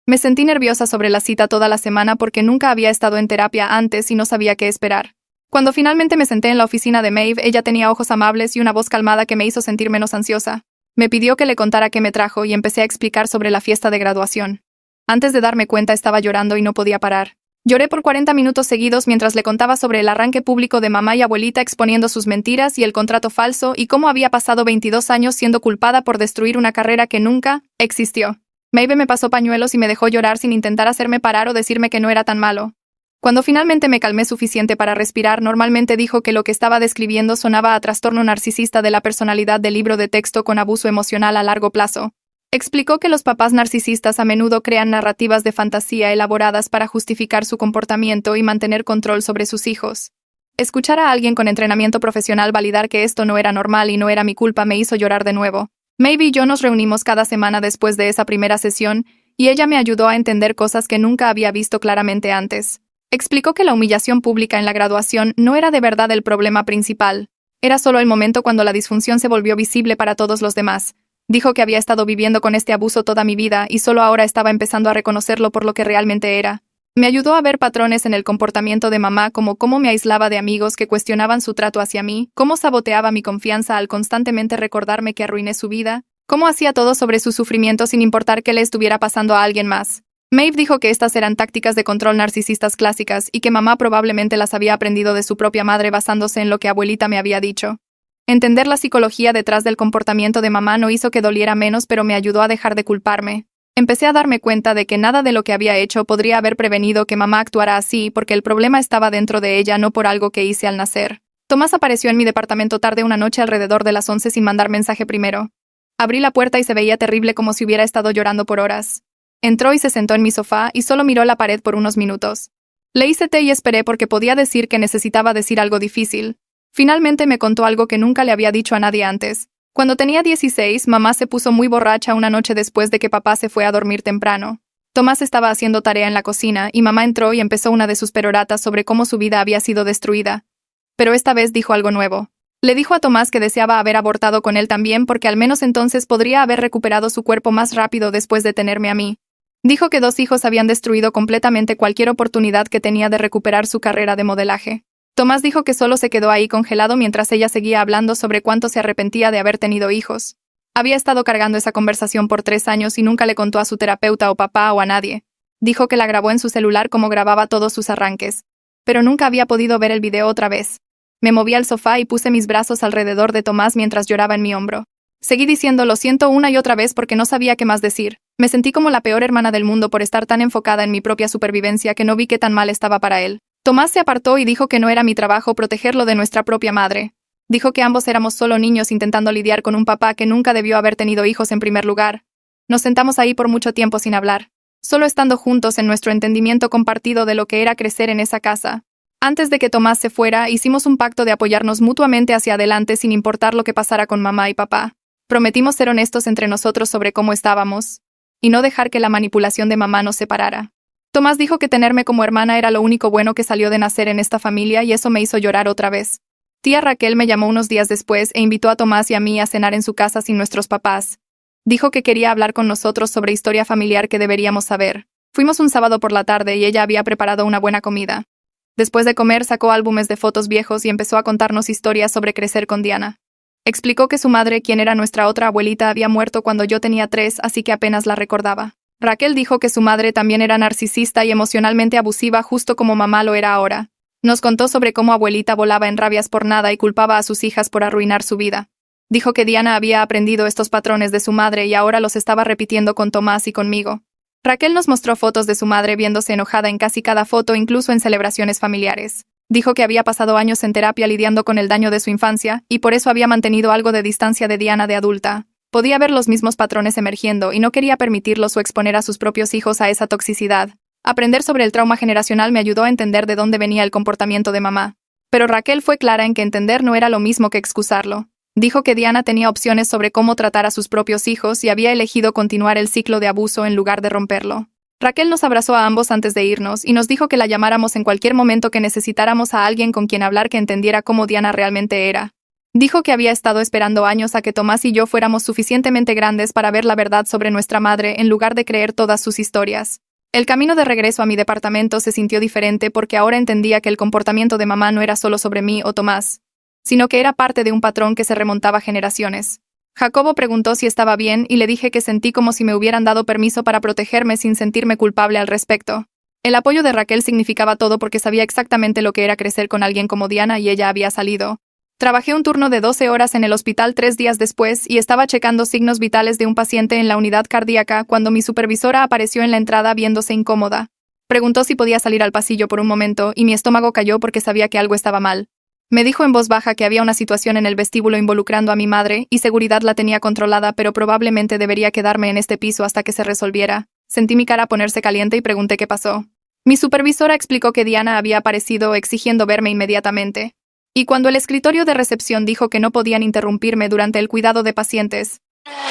Me sentí nerviosa sobre la cita toda la semana porque nunca había estado en terapia antes y no sabía qué esperar. Cuando finalmente me senté en la oficina de Maeve, ella tenía ojos amables y una voz calmada que me hizo sentir menos ansiosa. Me pidió que le contara qué me trajo y empecé a explicar sobre la fiesta de graduación. Antes de darme cuenta estaba llorando y no podía parar. Lloré por 40 minutos seguidos mientras le contaba sobre el arranque público de mamá y abuelita exponiendo sus mentiras y el contrato falso y cómo había pasado 22 años siendo culpada por destruir una carrera que nunca existió. Maeve me pasó pañuelos y me dejó llorar sin intentar hacerme parar o decirme que no era tan malo. Cuando finalmente me calmé suficiente para respirar, normalmente dijo que lo que estaba describiendo sonaba a trastorno narcisista de la personalidad del libro de texto con abuso emocional a largo plazo. Explicó que los papás narcisistas a menudo crean narrativas de fantasía elaboradas para justificar su comportamiento y mantener control sobre sus hijos. Escuchar a alguien con entrenamiento profesional validar que esto no era normal y no era mi culpa me hizo llorar de nuevo. Maeve y yo nos reunimos cada semana después de esa primera sesión, y ella me ayudó a entender cosas que nunca había visto claramente antes. Explicó que la humillación pública en la graduación no era de verdad el problema principal. Era solo el momento cuando la disfunción se volvió visible para todos los demás. Dijo que había estado viviendo con este abuso toda mi vida y solo ahora estaba empezando a reconocerlo por lo que realmente era. Me ayudó a ver patrones en el comportamiento de mamá, como cómo me aislaba de amigos que cuestionaban su trato hacia mí, cómo saboteaba mi confianza al constantemente recordarme que arruiné su vida, cómo hacía todo sobre su sufrimiento sin importar qué le estuviera pasando a alguien más. Maeve dijo que estas eran tácticas de control narcisistas clásicas y que mamá probablemente las había aprendido de su propia madre basándose en lo que abuelita me había dicho. Entender la psicología detrás del comportamiento de mamá no hizo que doliera menos, pero me ayudó a dejar de culparme. Empecé a darme cuenta de que nada de lo que había hecho podría haber prevenido que mamá actuara así, porque el problema estaba dentro de ella, no por algo que hice al nacer. Tomás apareció en mi departamento tarde una noche alrededor de las 11 sin mandar mensaje primero. Abrí la puerta y se veía terrible, como si hubiera estado llorando por horas. Entró y se sentó en mi sofá y solo miró la pared por unos minutos. Le hice té y esperé porque podía decir que necesitaba decir algo difícil. Finalmente me contó algo que nunca le había dicho a nadie antes. Cuando tenía 16, mamá se puso muy borracha una noche después de que papá se fue a dormir temprano. Tomás estaba haciendo tarea en la cocina y mamá entró y empezó una de sus peroratas sobre cómo su vida había sido destruida. Pero esta vez dijo algo nuevo. Le dijo a Tomás que deseaba haber abortado con él también porque al menos entonces podría haber recuperado su cuerpo más rápido después de tenerme a mí. Dijo que 2 hijos habían destruido completamente cualquier oportunidad que tenía de recuperar su carrera de modelaje. Tomás dijo que solo se quedó ahí congelado mientras ella seguía hablando sobre cuánto se arrepentía de haber tenido hijos. Había estado cargando esa conversación por 3 años y nunca le contó a su terapeuta o papá o a nadie. Dijo que la grabó en su celular como grababa todos sus arranques. Pero nunca había podido ver el video otra vez. Me moví al sofá y puse mis brazos alrededor de Tomás mientras lloraba en mi hombro. Seguí diciendo lo siento una y otra vez porque no sabía qué más decir. Me sentí como la peor hermana del mundo por estar tan enfocada en mi propia supervivencia que no vi qué tan mal estaba para él. Tomás se apartó y dijo que no era mi trabajo protegerlo de nuestra propia madre. Dijo que ambos éramos solo niños intentando lidiar con un papá que nunca debió haber tenido hijos en primer lugar. Nos sentamos ahí por mucho tiempo sin hablar, solo estando juntos en nuestro entendimiento compartido de lo que era crecer en esa casa. Antes de que Tomás se fuera, hicimos un pacto de apoyarnos mutuamente hacia adelante sin importar lo que pasara con mamá y papá. Prometimos ser honestos entre nosotros sobre cómo estábamos, y no dejar que la manipulación de mamá nos separara. Tomás dijo que tenerme como hermana era lo único bueno que salió de nacer en esta familia y eso me hizo llorar otra vez. Tía Raquel me llamó unos días después e invitó a Tomás y a mí a cenar en su casa sin nuestros papás. Dijo que quería hablar con nosotros sobre historia familiar que deberíamos saber. Fuimos un sábado por la tarde y ella había preparado una buena comida. Después de comer sacó álbumes de fotos viejos y empezó a contarnos historias sobre crecer con Diana. Explicó que su madre, quien era nuestra otra abuelita, había muerto cuando yo tenía 3, así que apenas la recordaba. Raquel dijo que su madre también era narcisista y emocionalmente abusiva, justo como mamá lo era ahora. Nos contó sobre cómo abuelita volaba en rabias por nada y culpaba a sus hijas por arruinar su vida. Dijo que Diana había aprendido estos patrones de su madre y ahora los estaba repitiendo con Tomás y conmigo. Raquel nos mostró fotos de su madre viéndose enojada en casi cada foto, incluso en celebraciones familiares. Dijo que había pasado años en terapia lidiando con el daño de su infancia, y por eso había mantenido algo de distancia de Diana de adulta. Podía ver los mismos patrones emergiendo y no quería permitirlos o exponer a sus propios hijos a esa toxicidad. Aprender sobre el trauma generacional me ayudó a entender de dónde venía el comportamiento de mamá. Pero Raquel fue clara en que entender no era lo mismo que excusarlo. Dijo que Diana tenía opciones sobre cómo tratar a sus propios hijos y había elegido continuar el ciclo de abuso en lugar de romperlo. Raquel nos abrazó a ambos antes de irnos y nos dijo que la llamáramos en cualquier momento que necesitáramos a alguien con quien hablar que entendiera cómo Diana realmente era. Dijo que había estado esperando años a que Tomás y yo fuéramos suficientemente grandes para ver la verdad sobre nuestra madre en lugar de creer todas sus historias. El camino de regreso a mi departamento se sintió diferente porque ahora entendía que el comportamiento de mamá no era solo sobre mí o Tomás, sino que era parte de un patrón que se remontaba generaciones. Jacobo preguntó si estaba bien y le dije que sentí como si me hubieran dado permiso para protegerme sin sentirme culpable al respecto. El apoyo de Raquel significaba todo porque sabía exactamente lo que era crecer con alguien como Diana y ella había salido. Trabajé un turno de 12 horas en el hospital 3 días después y estaba checando signos vitales de un paciente en la unidad cardíaca cuando mi supervisora apareció en la entrada viéndose incómoda. Preguntó si podía salir al pasillo por un momento, y mi estómago cayó porque sabía que algo estaba mal. Me dijo en voz baja que había una situación en el vestíbulo involucrando a mi madre, y seguridad la tenía controlada, pero probablemente debería quedarme en este piso hasta que se resolviera. Sentí mi cara ponerse caliente y pregunté qué pasó. Mi supervisora explicó que Diana había aparecido exigiendo verme inmediatamente. Y cuando el escritorio de recepción dijo que no podían interrumpirme durante el cuidado de pacientes,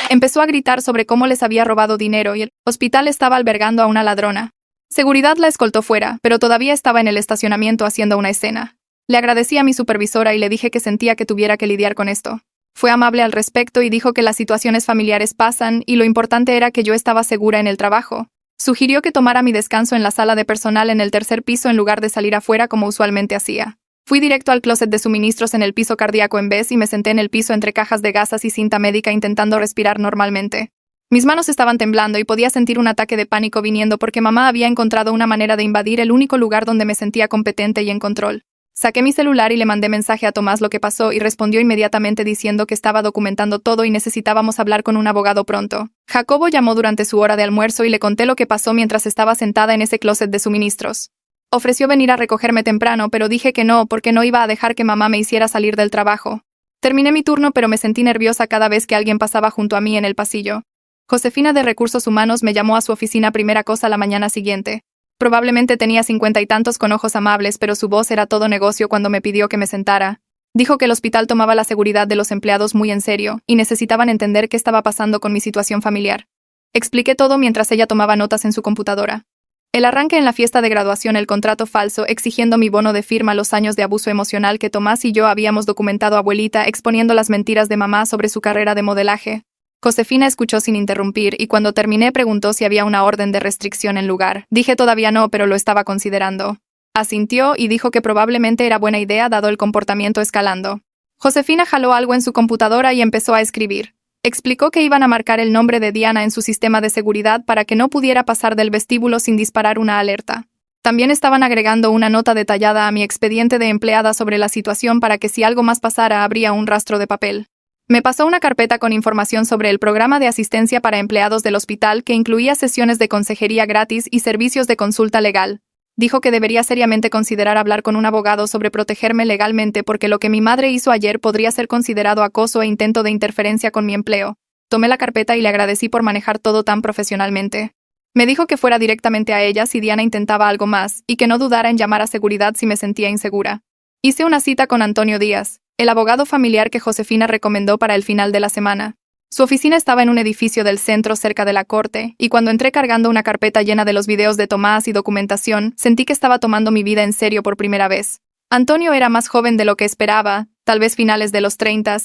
empezó a gritar sobre cómo les había robado dinero y el hospital estaba albergando a una ladrona. Seguridad la escoltó fuera, pero todavía estaba en el estacionamiento haciendo una escena. Le agradecí a mi supervisora y le dije que sentía que tuviera que lidiar con esto. Fue amable al respecto y dijo que las situaciones familiares pasan y lo importante era que yo estaba segura en el trabajo. Sugirió que tomara mi descanso en la sala de personal en el tercer piso en lugar de salir afuera como usualmente hacía. Fui directo al closet de suministros en el piso cardíaco en vez y me senté en el piso entre cajas de gasas y cinta médica intentando respirar normalmente. Mis manos estaban temblando y podía sentir un ataque de pánico viniendo porque mamá había encontrado una manera de invadir el único lugar donde me sentía competente y en control. Saqué mi celular y le mandé mensaje a Tomás lo que pasó y respondió inmediatamente diciendo que estaba documentando todo y necesitábamos hablar con un abogado pronto. Jacobo llamó durante su hora de almuerzo y le conté lo que pasó mientras estaba sentada en ese closet de suministros. Ofreció venir a recogerme temprano, pero dije que no porque no iba a dejar que mamá me hiciera salir del trabajo. Terminé mi turno, pero me sentí nerviosa cada vez que alguien pasaba junto a mí en el pasillo. Josefina de Recursos Humanos me llamó a su oficina primera cosa la mañana siguiente. Probablemente tenía 50 y tantos con ojos amables, pero su voz era todo negocio cuando me pidió que me sentara. Dijo que el hospital tomaba la seguridad de los empleados muy en serio, y necesitaban entender qué estaba pasando con mi situación familiar. Expliqué todo mientras ella tomaba notas en su computadora. El arranque en la fiesta de graduación, el contrato falso exigiendo mi bono de firma, los años de abuso emocional que Tomás y yo habíamos documentado, abuelita exponiendo las mentiras de mamá sobre su carrera de modelaje. Josefina escuchó sin interrumpir y cuando terminé preguntó si había una orden de restricción en lugar. Dije todavía no, pero lo estaba considerando. Asintió y dijo que probablemente era buena idea dado el comportamiento escalando. Josefina jaló algo en su computadora y empezó a escribir. Explicó que iban a marcar el nombre de Diana en su sistema de seguridad para que no pudiera pasar del vestíbulo sin disparar una alerta. También estaban agregando una nota detallada a mi expediente de empleada sobre la situación para que si algo más pasara habría un rastro de papel. Me pasó una carpeta con información sobre el programa de asistencia para empleados del hospital que incluía sesiones de consejería gratis y servicios de consulta legal. Dijo que debería seriamente considerar hablar con un abogado sobre protegerme legalmente porque lo que mi madre hizo ayer podría ser considerado acoso e intento de interferencia con mi empleo. Tomé la carpeta y le agradecí por manejar todo tan profesionalmente. Me dijo que fuera directamente a ella si Diana intentaba algo más y que no dudara en llamar a seguridad si me sentía insegura. Hice una cita con Antonio Díaz, el abogado familiar que Josefina recomendó para el final de la semana. Su oficina estaba en un edificio del centro cerca de la corte, y cuando entré cargando una carpeta llena de los videos de Tomás y documentación, sentí que estaba tomando mi vida en serio por primera vez. Antonio era más joven de lo que esperaba, tal vez finales de los 30,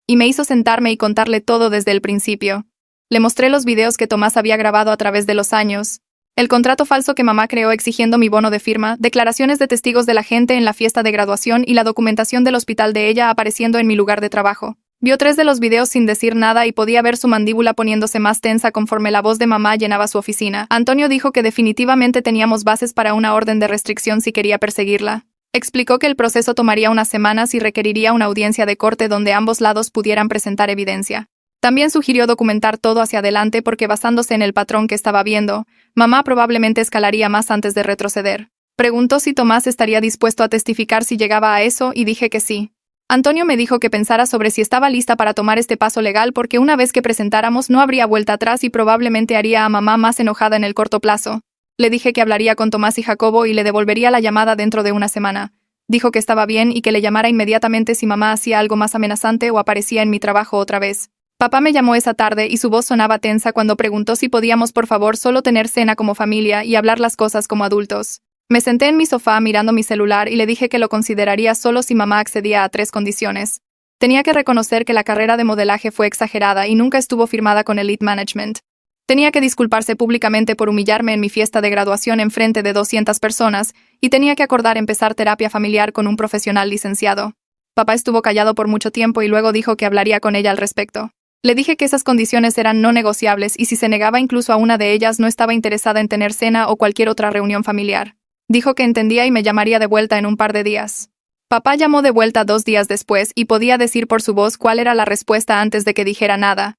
y me hizo sentarme y contarle todo desde el principio. Le mostré los videos que Tomás había grabado a través de los años, el contrato falso que mamá creó exigiendo mi bono de firma, declaraciones de testigos de la gente en la fiesta de graduación y la documentación del hospital de ella apareciendo en mi lugar de trabajo. Vio 3 de los videos sin decir nada y podía ver su mandíbula poniéndose más tensa conforme la voz de mamá llenaba su oficina. Antonio dijo que definitivamente teníamos bases para una orden de restricción si quería perseguirla. Explicó que el proceso tomaría unas semanas y requeriría una audiencia de corte donde ambos lados pudieran presentar evidencia. También sugirió documentar todo hacia adelante porque basándose en el patrón que estaba viendo, mamá probablemente escalaría más antes de retroceder. Preguntó si Tomás estaría dispuesto a testificar si llegaba a eso y dije que sí. Antonio me dijo que pensara sobre si estaba lista para tomar este paso legal porque una vez que presentáramos no habría vuelta atrás y probablemente haría a mamá más enojada en el corto plazo. Le dije que hablaría con Tomás y Jacobo y le devolvería la llamada dentro de una semana. Dijo que estaba bien y que le llamara inmediatamente si mamá hacía algo más amenazante o aparecía en mi trabajo otra vez. Papá me llamó esa tarde y su voz sonaba tensa cuando preguntó si podíamos por favor solo tener cena como familia y hablar las cosas como adultos. Me senté en mi sofá mirando mi celular y le dije que lo consideraría solo si mamá accedía a 3 condiciones. Tenía que reconocer que la carrera de modelaje fue exagerada y nunca estuvo firmada con Elite Management. Tenía que disculparse públicamente por humillarme en mi fiesta de graduación en frente de 200 personas y tenía que acordar empezar terapia familiar con un profesional licenciado. Papá estuvo callado por mucho tiempo y luego dijo que hablaría con ella al respecto. Le dije que esas condiciones eran no negociables y si se negaba incluso a una de ellas no estaba interesada en tener cena o cualquier otra reunión familiar. Dijo que entendía y me llamaría de vuelta en un par de días. Papá llamó de vuelta 2 días después y podía decir por su voz cuál era la respuesta antes de que dijera nada.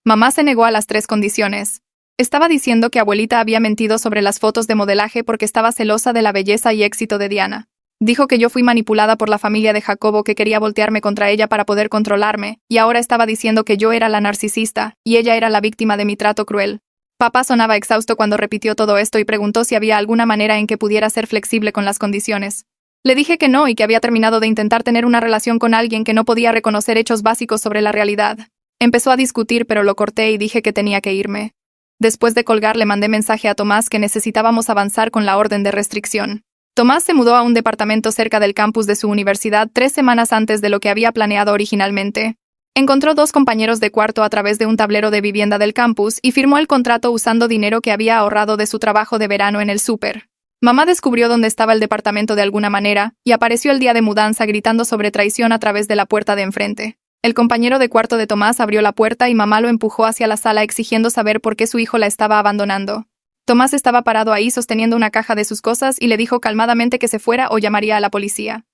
Mamá se negó a las 3 condiciones. Estaba diciendo que abuelita había mentido sobre las fotos de modelaje porque estaba celosa de la belleza y éxito de Diana. Dijo que yo fui manipulada por la familia de Jacobo que quería voltearme contra ella para poder controlarme, y ahora estaba diciendo que yo era la narcisista, y ella era la víctima de mi trato cruel. Papá sonaba exhausto cuando repitió todo esto y preguntó si había alguna manera en que pudiera ser flexible con las condiciones. Le dije que no y que había terminado de intentar tener una relación con alguien que no podía reconocer hechos básicos sobre la realidad. Empezó a discutir, pero lo corté y dije que tenía que irme. Después de colgar le mandé mensaje a Tomás que necesitábamos avanzar con la orden de restricción. Tomás se mudó a un departamento cerca del campus de su universidad 3 semanas antes de lo que había planeado originalmente. Encontró 2 compañeros de cuarto a través de un tablero de vivienda del campus y firmó el contrato usando dinero que había ahorrado de su trabajo de verano en el súper. Mamá descubrió dónde estaba el departamento de alguna manera y apareció el día de mudanza gritando sobre traición a través de la puerta de enfrente. El compañero de cuarto de Tomás abrió la puerta y mamá lo empujó hacia la sala exigiendo saber por qué su hijo la estaba abandonando. Tomás estaba parado ahí sosteniendo una caja de sus cosas y le dijo calmadamente que se fuera o llamaría a la policía.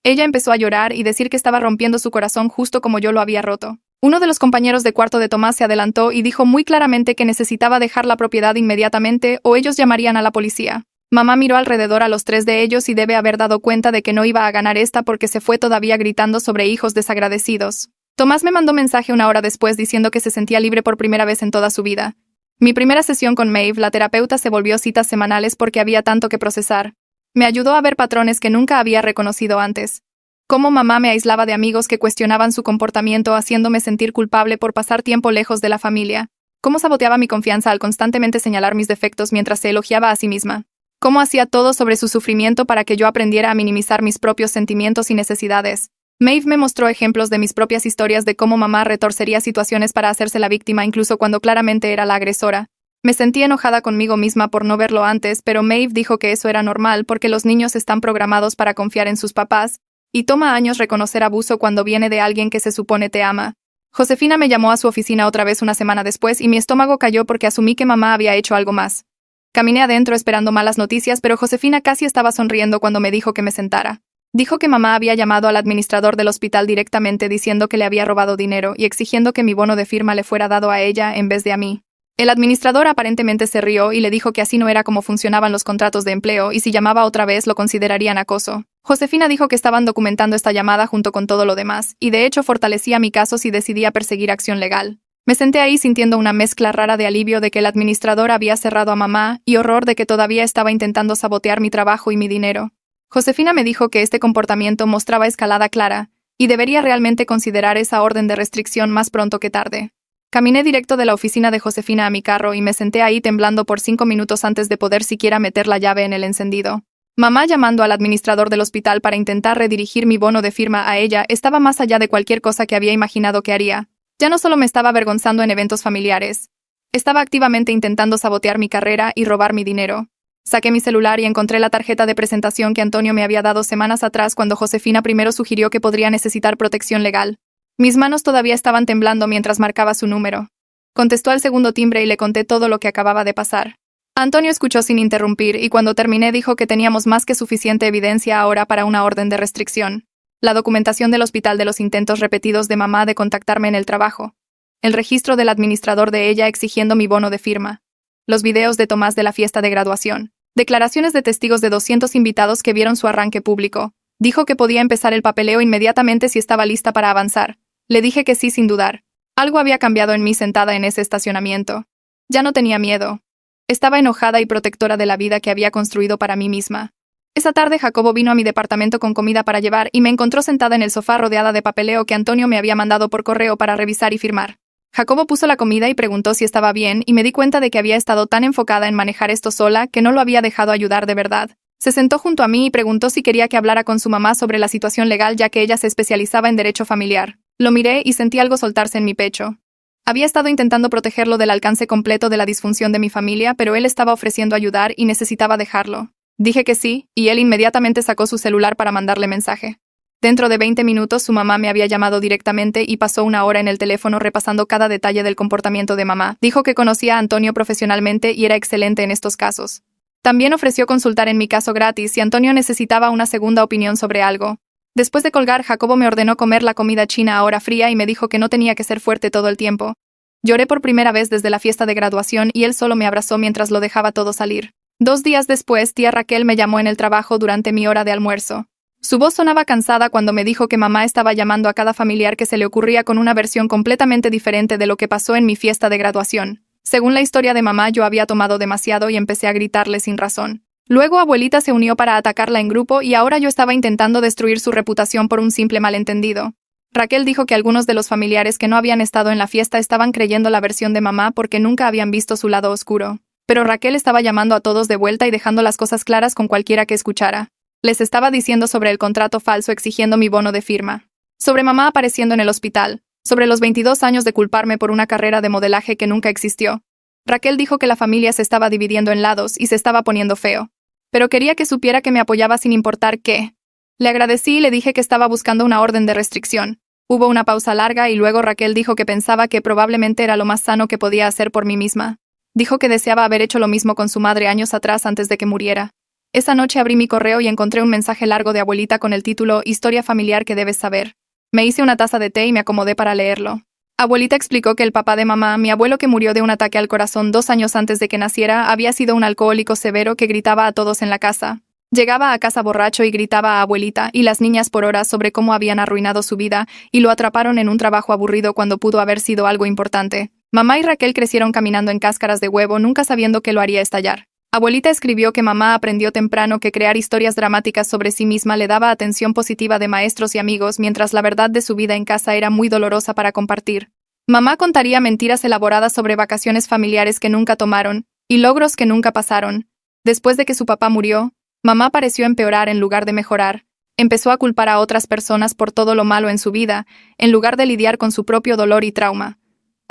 Ella empezó a llorar y decir que estaba rompiendo su corazón justo como yo lo había roto. Uno de los compañeros de cuarto de Tomás se adelantó y dijo muy claramente que necesitaba dejar la propiedad inmediatamente o ellos llamarían a la policía. Mamá miró alrededor a los 3 de ellos y debe haber dado cuenta de que no iba a ganar esta porque se fue todavía gritando sobre hijos desagradecidos. Tomás me mandó mensaje 1 hora después diciendo que se sentía libre por primera vez en toda su vida. Mi primera sesión con Maeve, la terapeuta, se volvió citas semanales porque había tanto que procesar. Me ayudó a ver patrones que nunca había reconocido antes. Cómo mamá me aislaba de amigos que cuestionaban su comportamiento haciéndome sentir culpable por pasar tiempo lejos de la familia. Cómo saboteaba mi confianza al constantemente señalar mis defectos mientras se elogiaba a sí misma. Cómo hacía todo sobre su sufrimiento para que yo aprendiera a minimizar mis propios sentimientos y necesidades. Maeve me mostró ejemplos de mis propias historias de cómo mamá retorcería situaciones para hacerse la víctima incluso cuando claramente era la agresora. Me sentí enojada conmigo misma por no verlo antes, pero Maeve dijo que eso era normal porque los niños están programados para confiar en sus papás, y toma años reconocer abuso cuando viene de alguien que se supone te ama. Josefina me llamó a su oficina otra vez una semana después y mi estómago cayó porque asumí que mamá había hecho algo más. Caminé adentro esperando malas noticias, pero Josefina casi estaba sonriendo cuando me dijo que me sentara. Dijo que mamá había llamado al administrador del hospital directamente diciendo que le había robado dinero y exigiendo que mi bono de firma le fuera dado a ella en vez de a mí. El administrador aparentemente se rió y le dijo que así no era como funcionaban los contratos de empleo y si llamaba otra vez lo considerarían acoso. Josefina dijo que estaban documentando esta llamada junto con todo lo demás, y de hecho fortalecía mi caso si decidía perseguir acción legal. Me senté ahí sintiendo una mezcla rara de alivio de que el administrador había cerrado a mamá y horror de que todavía estaba intentando sabotear mi trabajo y mi dinero. Josefina me dijo que este comportamiento mostraba escalada clara, y debería realmente considerar esa orden de restricción más pronto que tarde. Caminé directo de la oficina de Josefina a mi carro y me senté ahí temblando por 5 minutos antes de poder siquiera meter la llave en el encendido. Mamá llamando al administrador del hospital para intentar redirigir mi bono de firma a ella estaba más allá de cualquier cosa que había imaginado que haría. Ya no solo me estaba avergonzando en eventos familiares. Estaba activamente intentando sabotear mi carrera y robar mi dinero. Saqué mi celular y encontré la tarjeta de presentación que Antonio me había dado semanas atrás cuando Josefina primero sugirió que podría necesitar protección legal. Mis manos todavía estaban temblando mientras marcaba su número. Contestó al segundo timbre y le conté todo lo que acababa de pasar. Antonio escuchó sin interrumpir y cuando terminé dijo que teníamos más que suficiente evidencia ahora para una orden de restricción. La documentación del hospital de los intentos repetidos de mamá de contactarme en el trabajo. El registro del administrador de ella exigiendo mi bono de firma. Los videos de Tomás de la fiesta de graduación. Declaraciones de testigos de 200 invitados que vieron su arranque público. Dijo que podía empezar el papeleo inmediatamente si estaba lista para avanzar. Le dije que sí sin dudar. Algo había cambiado en mí sentada en ese estacionamiento. Ya no tenía miedo. Estaba enojada y protectora de la vida que había construido para mí misma. Esa tarde Jacobo vino a mi departamento con comida para llevar y me encontró sentada en el sofá rodeada de papeleo que Antonio me había mandado por correo para revisar y firmar. Jacobo puso la comida y preguntó si estaba bien y me di cuenta de que había estado tan enfocada en manejar esto sola que no lo había dejado ayudar de verdad. Se sentó junto a mí y preguntó si quería que hablara con su mamá sobre la situación legal ya que ella se especializaba en derecho familiar. Lo miré y sentí algo soltarse en mi pecho. Había estado intentando protegerlo del alcance completo de la disfunción de mi familia, pero él estaba ofreciendo ayudar y necesitaba dejarlo. Dije que sí, y él inmediatamente sacó su celular para mandarle mensaje. Dentro de 20 minutos su mamá me había llamado directamente y pasó 1 hora en el teléfono repasando cada detalle del comportamiento de mamá. Dijo que conocía a Antonio profesionalmente y era excelente en estos casos. También ofreció consultar en mi caso gratis si Antonio necesitaba una segunda opinión sobre algo. Después de colgar, Jacobo me ordenó comer la comida china ahora fría y me dijo que no tenía que ser fuerte todo el tiempo. Lloré por primera vez desde la fiesta de graduación y él solo me abrazó mientras lo dejaba todo salir. 2 días después, tía Raquel me llamó en el trabajo durante mi hora de almuerzo. Su voz sonaba cansada cuando me dijo que mamá estaba llamando a cada familiar que se le ocurría con una versión completamente diferente de lo que pasó en mi fiesta de graduación. Según la historia de mamá, yo había tomado demasiado y empecé a gritarle sin razón. Luego abuelita se unió para atacarla en grupo y ahora yo estaba intentando destruir su reputación por un simple malentendido. Raquel dijo que algunos de los familiares que no habían estado en la fiesta estaban creyendo la versión de mamá porque nunca habían visto su lado oscuro. Pero Raquel estaba llamando a todos de vuelta y dejando las cosas claras con cualquiera que escuchara. Les estaba diciendo sobre el contrato falso exigiendo mi bono de firma. Sobre mamá apareciendo en el hospital. Sobre los 22 años de culparme por una carrera de modelaje que nunca existió. Raquel dijo que la familia se estaba dividiendo en lados y se estaba poniendo feo. Pero quería que supiera que me apoyaba sin importar qué. Le agradecí y le dije que estaba buscando una orden de restricción. Hubo una pausa larga y luego Raquel dijo que pensaba que probablemente era lo más sano que podía hacer por mí misma. Dijo que deseaba haber hecho lo mismo con su madre años atrás antes de que muriera. Esa noche abrí mi correo y encontré un mensaje largo de abuelita con el título Historia familiar que debes saber. Me hice una taza de té y me acomodé para leerlo. Abuelita explicó que el papá de mamá, mi abuelo que murió de un ataque al corazón 2 años antes de que naciera, había sido un alcohólico severo que gritaba a todos en la casa. Llegaba a casa borracho y gritaba a abuelita y las niñas por horas sobre cómo habían arruinado su vida y lo atraparon en un trabajo aburrido cuando pudo haber sido algo importante. Mamá y Raquel crecieron caminando en cáscaras de huevo, nunca sabiendo que lo haría estallar. Abuelita escribió que mamá aprendió temprano que crear historias dramáticas sobre sí misma le daba atención positiva de maestros y amigos, mientras la verdad de su vida en casa era muy dolorosa para compartir. Mamá contaría mentiras elaboradas sobre vacaciones familiares que nunca tomaron y logros que nunca pasaron. Después de que su papá murió, mamá pareció empeorar en lugar de mejorar. Empezó a culpar a otras personas por todo lo malo en su vida, en lugar de lidiar con su propio dolor y trauma.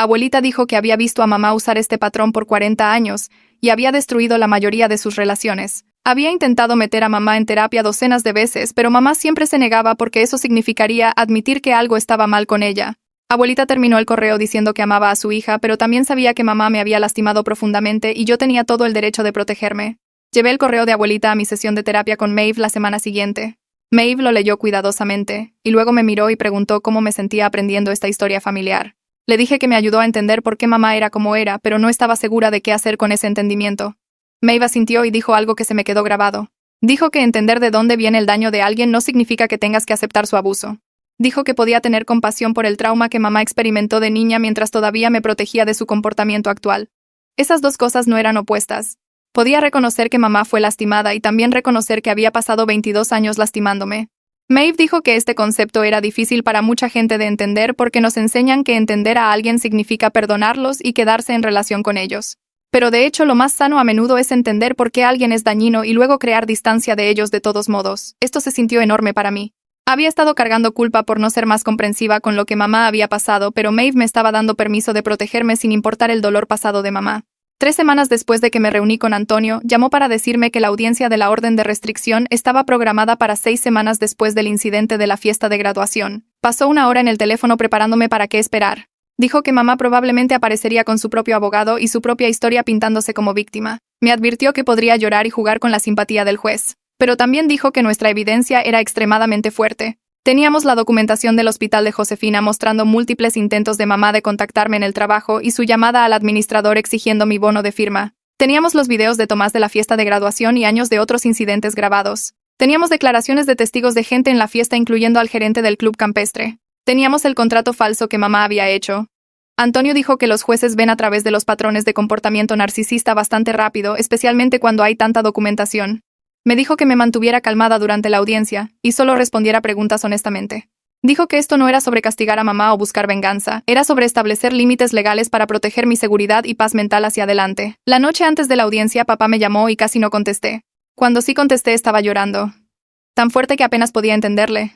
Abuelita dijo que había visto a mamá usar este patrón por 40 años y había destruido la mayoría de sus relaciones. Había intentado meter a mamá en terapia docenas de veces, pero mamá siempre se negaba porque eso significaría admitir que algo estaba mal con ella. Abuelita terminó el correo diciendo que amaba a su hija, pero también sabía que mamá me había lastimado profundamente y yo tenía todo el derecho de protegerme. Llevé el correo de abuelita a mi sesión de terapia con Maeve la semana siguiente. Maeve lo leyó cuidadosamente, y luego me miró y preguntó cómo me sentía aprendiendo esta historia familiar. Le dije que me ayudó a entender por qué mamá era como era, pero no estaba segura de qué hacer con ese entendimiento. Maeve asintió y dijo algo que se me quedó grabado. Dijo que entender de dónde viene el daño de alguien no significa que tengas que aceptar su abuso. Dijo que podía tener compasión por el trauma que mamá experimentó de niña mientras todavía me protegía de su comportamiento actual. Esas dos cosas no eran opuestas. Podía reconocer que mamá fue lastimada y también reconocer que había pasado 22 años lastimándome. Maeve dijo que este concepto era difícil para mucha gente de entender porque nos enseñan que entender a alguien significa perdonarlos y quedarse en relación con ellos. Pero de hecho lo más sano a menudo es entender por qué alguien es dañino y luego crear distancia de ellos de todos modos. Esto se sintió enorme para mí. Había estado cargando culpa por no ser más comprensiva con lo que mamá había pasado, pero Maeve me estaba dando permiso de protegerme sin importar el dolor pasado de mamá. 3 semanas después de que me reuní con Antonio, llamó para decirme que la audiencia de la orden de restricción estaba programada para 6 semanas después del incidente de la fiesta de graduación. Pasó 1 hora en el teléfono preparándome para qué esperar. Dijo que mamá probablemente aparecería con su propio abogado y su propia historia pintándose como víctima. Me advirtió que podría llorar y jugar con la simpatía del juez. Pero también dijo que nuestra evidencia era extremadamente fuerte. Teníamos la documentación del hospital de Josefina mostrando múltiples intentos de mamá de contactarme en el trabajo y su llamada al administrador exigiendo mi bono de firma. Teníamos los videos de Tomás de la fiesta de graduación y años de otros incidentes grabados. Teníamos declaraciones de testigos de gente en la fiesta incluyendo al gerente del club campestre. Teníamos el contrato falso que mamá había hecho. Antonio dijo que los jueces ven a través de los patrones de comportamiento narcisista bastante rápido, especialmente cuando hay tanta documentación. Me dijo que me mantuviera calmada durante la audiencia y solo respondiera preguntas honestamente. Dijo que esto no era sobre castigar a mamá o buscar venganza, era sobre establecer límites legales para proteger mi seguridad y paz mental hacia adelante. La noche antes de la audiencia, papá me llamó y casi no contesté. Cuando sí contesté estaba llorando. Tan fuerte que apenas podía entenderle.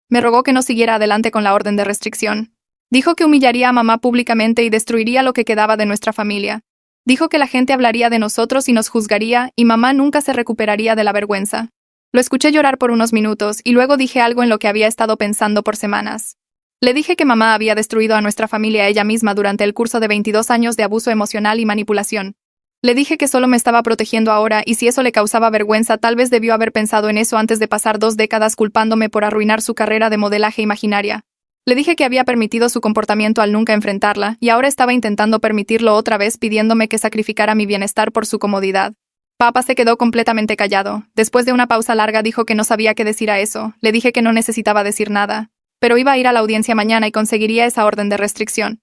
Me rogó que no siguiera adelante con la orden de restricción. Dijo que humillaría a mamá públicamente y destruiría lo que quedaba de nuestra familia. Dijo que la gente hablaría de nosotros y nos juzgaría, y mamá nunca se recuperaría de la vergüenza. Lo escuché llorar por unos minutos, y luego dije algo en lo que había estado pensando por semanas. Le dije que mamá había destruido a nuestra familia ella misma durante el curso de 22 años de abuso emocional y manipulación. Le dije que solo me estaba protegiendo ahora, y si eso le causaba vergüenza, tal vez debió haber pensado en eso antes de pasar 2 décadas culpándome por arruinar su carrera de modelaje imaginaria. Le dije que había permitido su comportamiento al nunca enfrentarla, y ahora estaba intentando permitirlo otra vez pidiéndome que sacrificara mi bienestar por su comodidad. Papá se quedó completamente callado. Después de una pausa larga dijo que no sabía qué decir a eso. Le dije que no necesitaba decir nada, pero iba a ir a la audiencia mañana y conseguiría esa orden de restricción.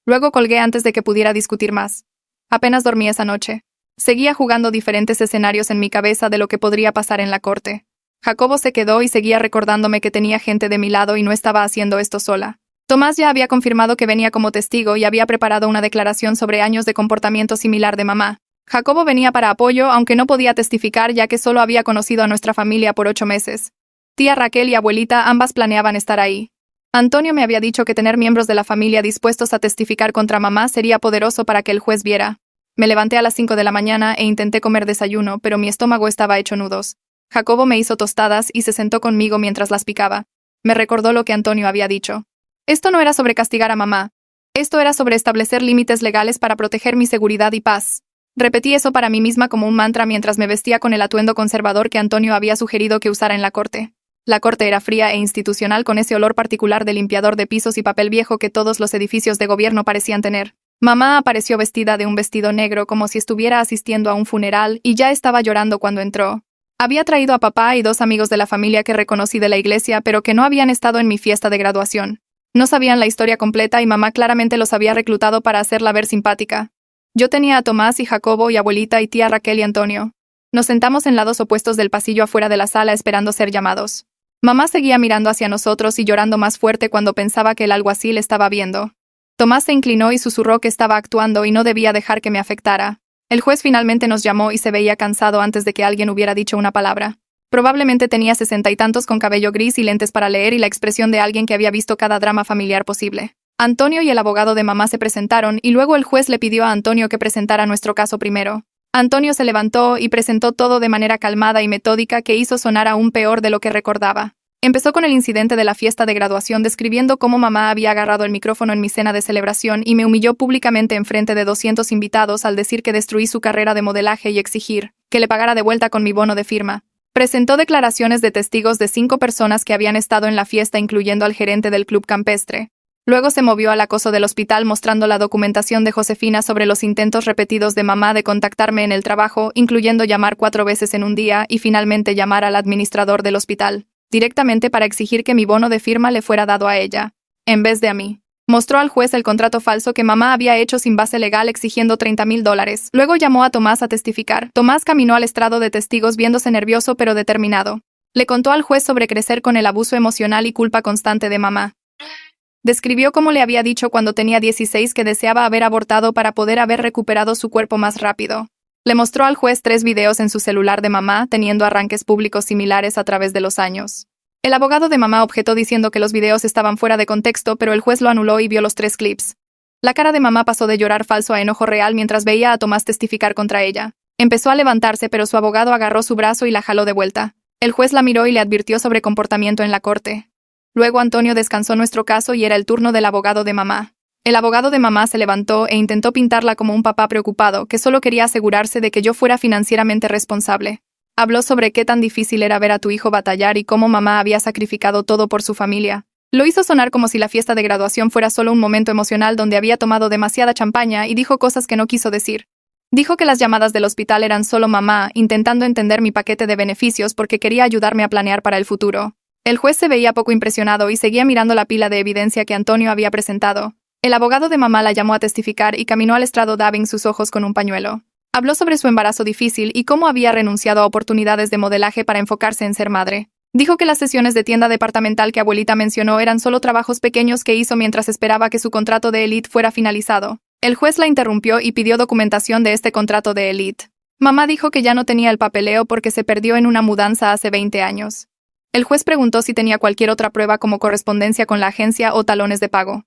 Luego colgué antes de que pudiera discutir más. Apenas dormí esa noche. Seguía jugando diferentes escenarios en mi cabeza de lo que podría pasar en la corte. Jacobo se quedó y seguía recordándome que tenía gente de mi lado y no estaba haciendo esto sola. Tomás ya había confirmado que venía como testigo y había preparado una declaración sobre años de comportamiento similar de mamá. Jacobo venía para apoyo, aunque no podía testificar ya que solo había conocido a nuestra familia por 8 meses. Tía Raquel y abuelita ambas planeaban estar ahí. Antonio me había dicho que tener miembros de la familia dispuestos a testificar contra mamá sería poderoso para que el juez viera. Me levanté a las 5 de la mañana e intenté comer desayuno, pero mi estómago estaba hecho nudos. Jacobo me hizo tostadas y se sentó conmigo mientras las picaba. Me recordó lo que Antonio había dicho. Esto no era sobre castigar a mamá. Esto era sobre establecer límites legales para proteger mi seguridad y paz. Repetí eso para mí misma como un mantra mientras me vestía con el atuendo conservador que Antonio había sugerido que usara en la corte. La corte era fría e institucional con ese olor particular de limpiador de pisos y papel viejo que todos los edificios de gobierno parecían tener. Mamá apareció vestida de un vestido negro como si estuviera asistiendo a un funeral y ya estaba llorando cuando entró. Había traído a papá y 2 amigos de la familia que reconocí de la iglesia, pero que no habían estado en mi fiesta de graduación. No sabían la historia completa y mamá claramente los había reclutado para hacerla ver simpática. Yo tenía a Tomás y Jacobo y abuelita y tía Raquel y Antonio. Nos sentamos en lados opuestos del pasillo afuera de la sala esperando ser llamados. Mamá seguía mirando hacia nosotros y llorando más fuerte cuando pensaba que el alguacil estaba viendo. Tomás se inclinó y susurró que estaba actuando y no debía dejar que me afectara. El juez finalmente nos llamó y se veía cansado antes de que alguien hubiera dicho una palabra. Probablemente tenía 60 y tantos con cabello gris y lentes para leer y la expresión de alguien que había visto cada drama familiar posible. Antonio y el abogado de mamá se presentaron y luego el juez le pidió a Antonio que presentara nuestro caso primero. Antonio se levantó y presentó todo de manera calmada y metódica que hizo sonar aún peor de lo que recordaba. Empezó con el incidente de la fiesta de graduación describiendo cómo mamá había agarrado el micrófono en mi cena de celebración y me humilló públicamente en frente de 200 invitados al decir que destruí su carrera de modelaje y exigir que le pagara de vuelta con mi bono de firma. Presentó declaraciones de testigos de 5 personas que habían estado en la fiesta, incluyendo al gerente del club campestre. Luego se movió al acoso del hospital mostrando la documentación de Josefina sobre los intentos repetidos de mamá de contactarme en el trabajo, incluyendo llamar 4 veces en un día y finalmente llamar al administrador del hospital directamente para exigir que mi bono de firma le fuera dado a ella, en vez de a mí. Mostró al juez el contrato falso que mamá había hecho sin base legal exigiendo $30,000. Luego llamó a Tomás a testificar. Tomás caminó al estrado de testigos viéndose nervioso pero determinado. Le contó al juez sobre crecer con el abuso emocional y culpa constante de mamá. Describió cómo le había dicho cuando tenía 16 que deseaba haber abortado para poder haber recuperado su cuerpo más rápido. Le mostró al juez 3 videos en su celular de mamá teniendo arranques públicos similares a través de los años. El abogado de mamá objetó diciendo que los videos estaban fuera de contexto, pero el juez lo anuló y vio los 3 clips. La cara de mamá pasó de llorar falso a enojo real mientras veía a Tomás testificar contra ella. Empezó a levantarse, pero su abogado agarró su brazo y la jaló de vuelta. El juez la miró y le advirtió sobre comportamiento en la corte. Luego Antonio descansó nuestro caso y era el turno del abogado de mamá. El abogado de mamá se levantó e intentó pintarla como un papá preocupado que solo quería asegurarse de que yo fuera financieramente responsable. Habló sobre qué tan difícil era ver a tu hijo batallar y cómo mamá había sacrificado todo por su familia. Lo hizo sonar como si la fiesta de graduación fuera solo un momento emocional donde había tomado demasiada champaña y dijo cosas que no quiso decir. Dijo que las llamadas del hospital eran solo mamá intentando entender mi paquete de beneficios porque quería ayudarme a planear para el futuro. El juez se veía poco impresionado y seguía mirando la pila de evidencia que Antonio había presentado. El abogado de mamá la llamó a testificar y caminó al estrado dabbing sus ojos con un pañuelo. Habló sobre su embarazo difícil y cómo había renunciado a oportunidades de modelaje para enfocarse en ser madre. Dijo que las sesiones de tienda departamental que abuelita mencionó eran solo trabajos pequeños que hizo mientras esperaba que su contrato de élite fuera finalizado. El juez la interrumpió y pidió documentación de este contrato de élite. Mamá dijo que ya no tenía el papeleo porque se perdió en una mudanza hace 20 años. El juez preguntó si tenía cualquier otra prueba como correspondencia con la agencia o talones de pago.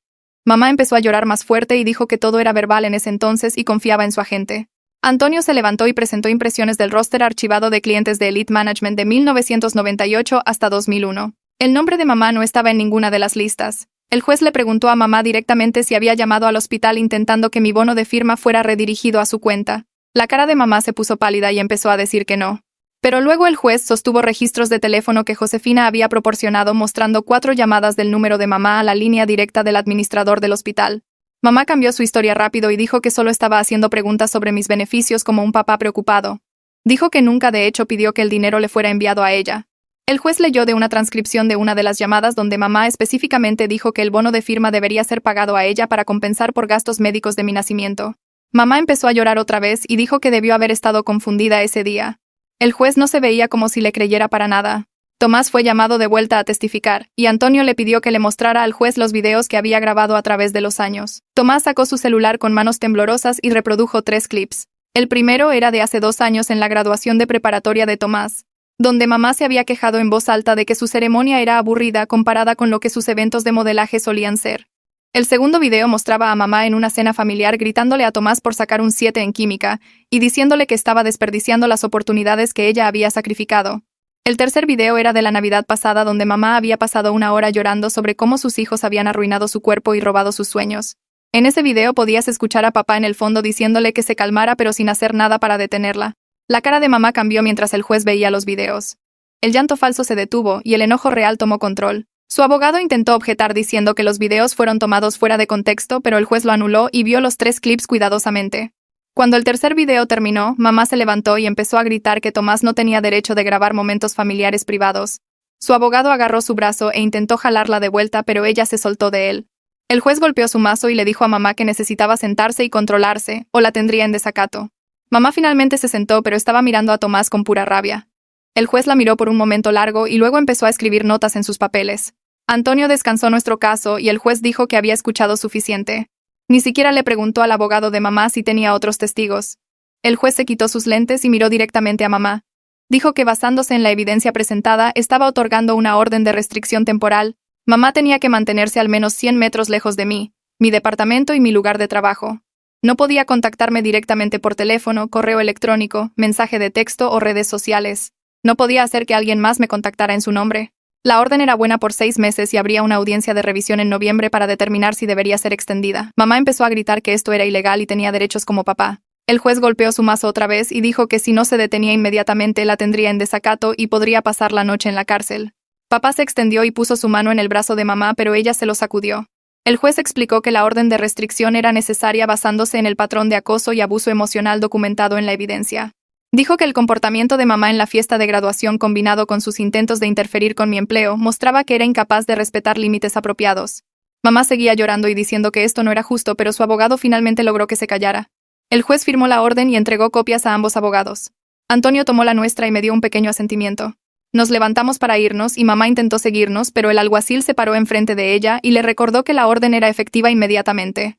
Mamá empezó a llorar más fuerte y dijo que todo era verbal en ese entonces y confiaba en su agente. Antonio se levantó y presentó impresiones del roster archivado de clientes de Elite Management de 1998 hasta 2001. El nombre de mamá no estaba en ninguna de las listas. El juez le preguntó a mamá directamente si había llamado al hospital intentando que mi bono de firma fuera redirigido a su cuenta. La cara de mamá se puso pálida y empezó a decir que no. Pero luego el juez sostuvo registros de teléfono que Josefina había proporcionado mostrando 4 llamadas del número de mamá a la línea directa del administrador del hospital. Mamá cambió su historia rápido y dijo que solo estaba haciendo preguntas sobre mis beneficios como un papá preocupado. Dijo que nunca de hecho pidió que el dinero le fuera enviado a ella. El juez leyó de una transcripción de una de las llamadas donde mamá específicamente dijo que el bono de firma debería ser pagado a ella para compensar por gastos médicos de mi nacimiento. Mamá empezó a llorar otra vez y dijo que debió haber estado confundida ese día. El juez no se veía como si le creyera para nada. Tomás fue llamado de vuelta a testificar, y Antonio le pidió que le mostrara al juez los videos que había grabado a través de los años. Tomás sacó su celular con manos temblorosas y reprodujo 3 clips. El primero era de hace 2 años en la graduación de preparatoria de Tomás, donde mamá se había quejado en voz alta de que su ceremonia era aburrida comparada con lo que sus eventos de modelaje solían ser. El segundo video mostraba a mamá en una cena familiar gritándole a Tomás por sacar un 7 en química y diciéndole que estaba desperdiciando las oportunidades que ella había sacrificado. El tercer video era de la Navidad pasada donde mamá había pasado 1 hora llorando sobre cómo sus hijos habían arruinado su cuerpo y robado sus sueños. En ese video podías escuchar a papá en el fondo diciéndole que se calmara pero sin hacer nada para detenerla. La cara de mamá cambió mientras el juez veía los videos. El llanto falso se detuvo y el enojo real tomó control. Su abogado intentó objetar diciendo que los videos fueron tomados fuera de contexto, pero el juez lo anuló y vio los 3 clips cuidadosamente. Cuando el tercer video terminó, mamá se levantó y empezó a gritar que Tomás no tenía derecho de grabar momentos familiares privados. Su abogado agarró su brazo e intentó jalarla de vuelta, pero ella se soltó de él. El juez golpeó su mazo y le dijo a mamá que necesitaba sentarse y controlarse, o la tendría en desacato. Mamá finalmente se sentó, pero estaba mirando a Tomás con pura rabia. El juez la miró por un momento largo y luego empezó a escribir notas en sus papeles. Antonio descansó nuestro caso y el juez dijo que había escuchado suficiente. Ni siquiera le preguntó al abogado de mamá si tenía otros testigos. El juez se quitó sus lentes y miró directamente a mamá. Dijo que basándose en la evidencia presentada, estaba otorgando una orden de restricción temporal. Mamá tenía que mantenerse al menos 100 metros lejos de mí, mi departamento y mi lugar de trabajo. No podía contactarme directamente por teléfono, correo electrónico, mensaje de texto o redes sociales. No podía hacer que alguien más me contactara en su nombre. La orden era buena por 6 meses y habría una audiencia de revisión en noviembre para determinar si debería ser extendida. Mamá empezó a gritar que esto era ilegal y tenía derechos como papá. El juez golpeó su mazo otra vez y dijo que si no se detenía inmediatamente la tendría en desacato y podría pasar la noche en la cárcel. Papá se extendió y puso su mano en el brazo de mamá, pero ella se lo sacudió. El juez explicó que la orden de restricción era necesaria basándose en el patrón de acoso y abuso emocional documentado en la evidencia. Dijo que el comportamiento de mamá en la fiesta de graduación combinado con sus intentos de interferir con mi empleo mostraba que era incapaz de respetar límites apropiados. Mamá seguía llorando y diciendo que esto no era justo, pero su abogado finalmente logró que se callara. El juez firmó la orden y entregó copias a ambos abogados. Antonio tomó la nuestra y me dio un pequeño asentimiento. Nos levantamos para irnos y mamá intentó seguirnos, pero el alguacil se paró enfrente de ella y le recordó que la orden era efectiva inmediatamente.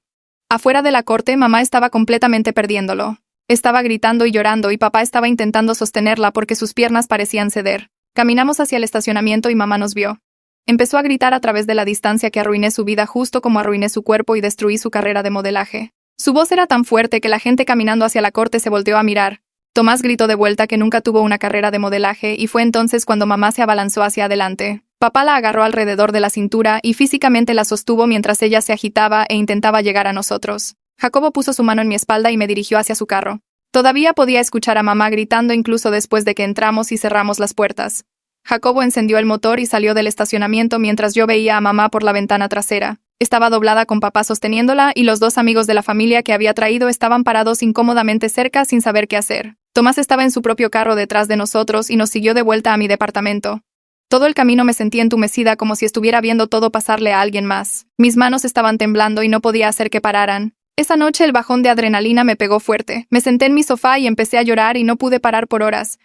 Afuera de la corte, mamá estaba completamente perdiéndolo. Estaba gritando y llorando y papá estaba intentando sostenerla porque sus piernas parecían ceder. Caminamos hacia el estacionamiento y mamá nos vio. Empezó a gritar a través de la distancia que arruiné su vida justo como arruiné su cuerpo y destruí su carrera de modelaje. Su voz era tan fuerte que la gente caminando hacia la corte se volteó a mirar. Tomás gritó de vuelta que nunca tuvo una carrera de modelaje y fue entonces cuando mamá se abalanzó hacia adelante. Papá la agarró alrededor de la cintura y físicamente la sostuvo mientras ella se agitaba e intentaba llegar a nosotros. Jacobo puso su mano en mi espalda y me dirigió hacia su carro. Todavía podía escuchar a mamá gritando incluso después de que entramos y cerramos las puertas. Jacobo encendió el motor y salió del estacionamiento mientras yo veía a mamá por la ventana trasera. Estaba doblada con papá sosteniéndola y los 2 amigos de la familia que había traído estaban parados incómodamente cerca sin saber qué hacer. Tomás estaba en su propio carro detrás de nosotros y nos siguió de vuelta a mi departamento. Todo el camino me sentí entumecida como si estuviera viendo todo pasarle a alguien más. Mis manos estaban temblando y no podía hacer que pararan. Esa noche el bajón de adrenalina me pegó fuerte. Me senté en mi sofá y empecé a llorar y no pude parar por horas.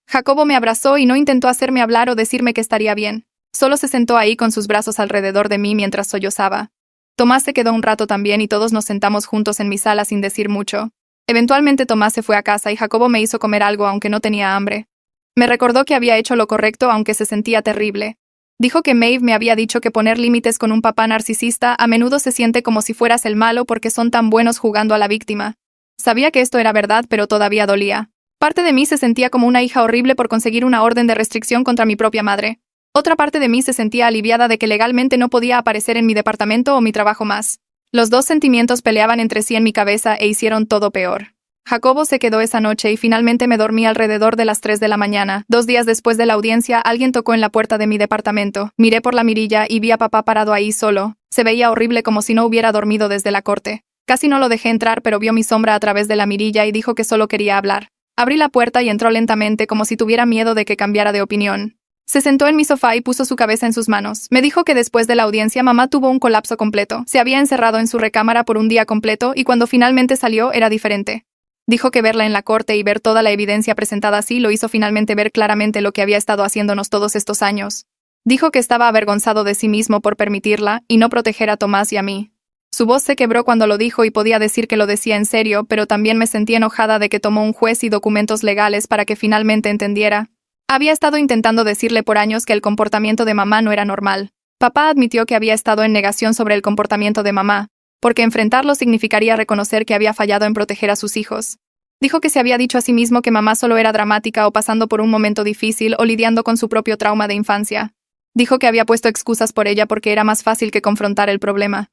Jacobo me abrazó y no intentó hacerme hablar o decirme que estaría bien. Solo se sentó ahí con sus brazos alrededor de mí mientras sollozaba. Tomás se quedó un rato también y todos nos sentamos juntos en mi sala sin decir mucho. Eventualmente Tomás se fue a casa y Jacobo me hizo comer algo aunque no tenía hambre. Me recordó que había hecho lo correcto aunque se sentía terrible. Dijo que Maeve me había dicho que poner límites con un papá narcisista a menudo se siente como si fueras el malo porque son tan buenos jugando a la víctima. Sabía que esto era verdad, pero todavía dolía. Parte de mí se sentía como una hija horrible por conseguir una orden de restricción contra mi propia madre. Otra parte de mí se sentía aliviada de que legalmente no podía aparecer en mi departamento o mi trabajo más. Los 2 sentimientos peleaban entre sí en mi cabeza e hicieron todo peor. Jacobo se quedó esa noche y finalmente me dormí alrededor de las 3 de la mañana. 2 días después de la audiencia, alguien tocó en la puerta de mi departamento. Miré por la mirilla y vi a papá parado ahí solo. Se veía horrible como si no hubiera dormido desde la corte. Casi no lo dejé entrar, pero vio mi sombra a través de la mirilla y dijo que solo quería hablar. Abrí la puerta y entró lentamente como si tuviera miedo de que cambiara de opinión. Se sentó en mi sofá y puso su cabeza en sus manos. Me dijo que después de la audiencia mamá tuvo un colapso completo. Se había encerrado en su recámara por un día completo y cuando finalmente salió era diferente. Dijo que verla en la corte y ver toda la evidencia presentada así lo hizo finalmente ver claramente lo que había estado haciéndonos todos estos años. Dijo que estaba avergonzado de sí mismo por permitirla y no proteger a Tomás y a mí. Su voz se quebró cuando lo dijo y podía decir que lo decía en serio, pero también me sentí enojada de que tomó un juez y documentos legales para que finalmente entendiera. Había estado intentando decirle por años que el comportamiento de mamá no era normal. Papá admitió que había estado en negación sobre el comportamiento de mamá, porque enfrentarlo significaría reconocer que había fallado en proteger a sus hijos. Dijo que se había dicho a sí mismo que mamá solo era dramática o pasando por un momento difícil o lidiando con su propio trauma de infancia. Dijo que había puesto excusas por ella porque era más fácil que confrontar el problema.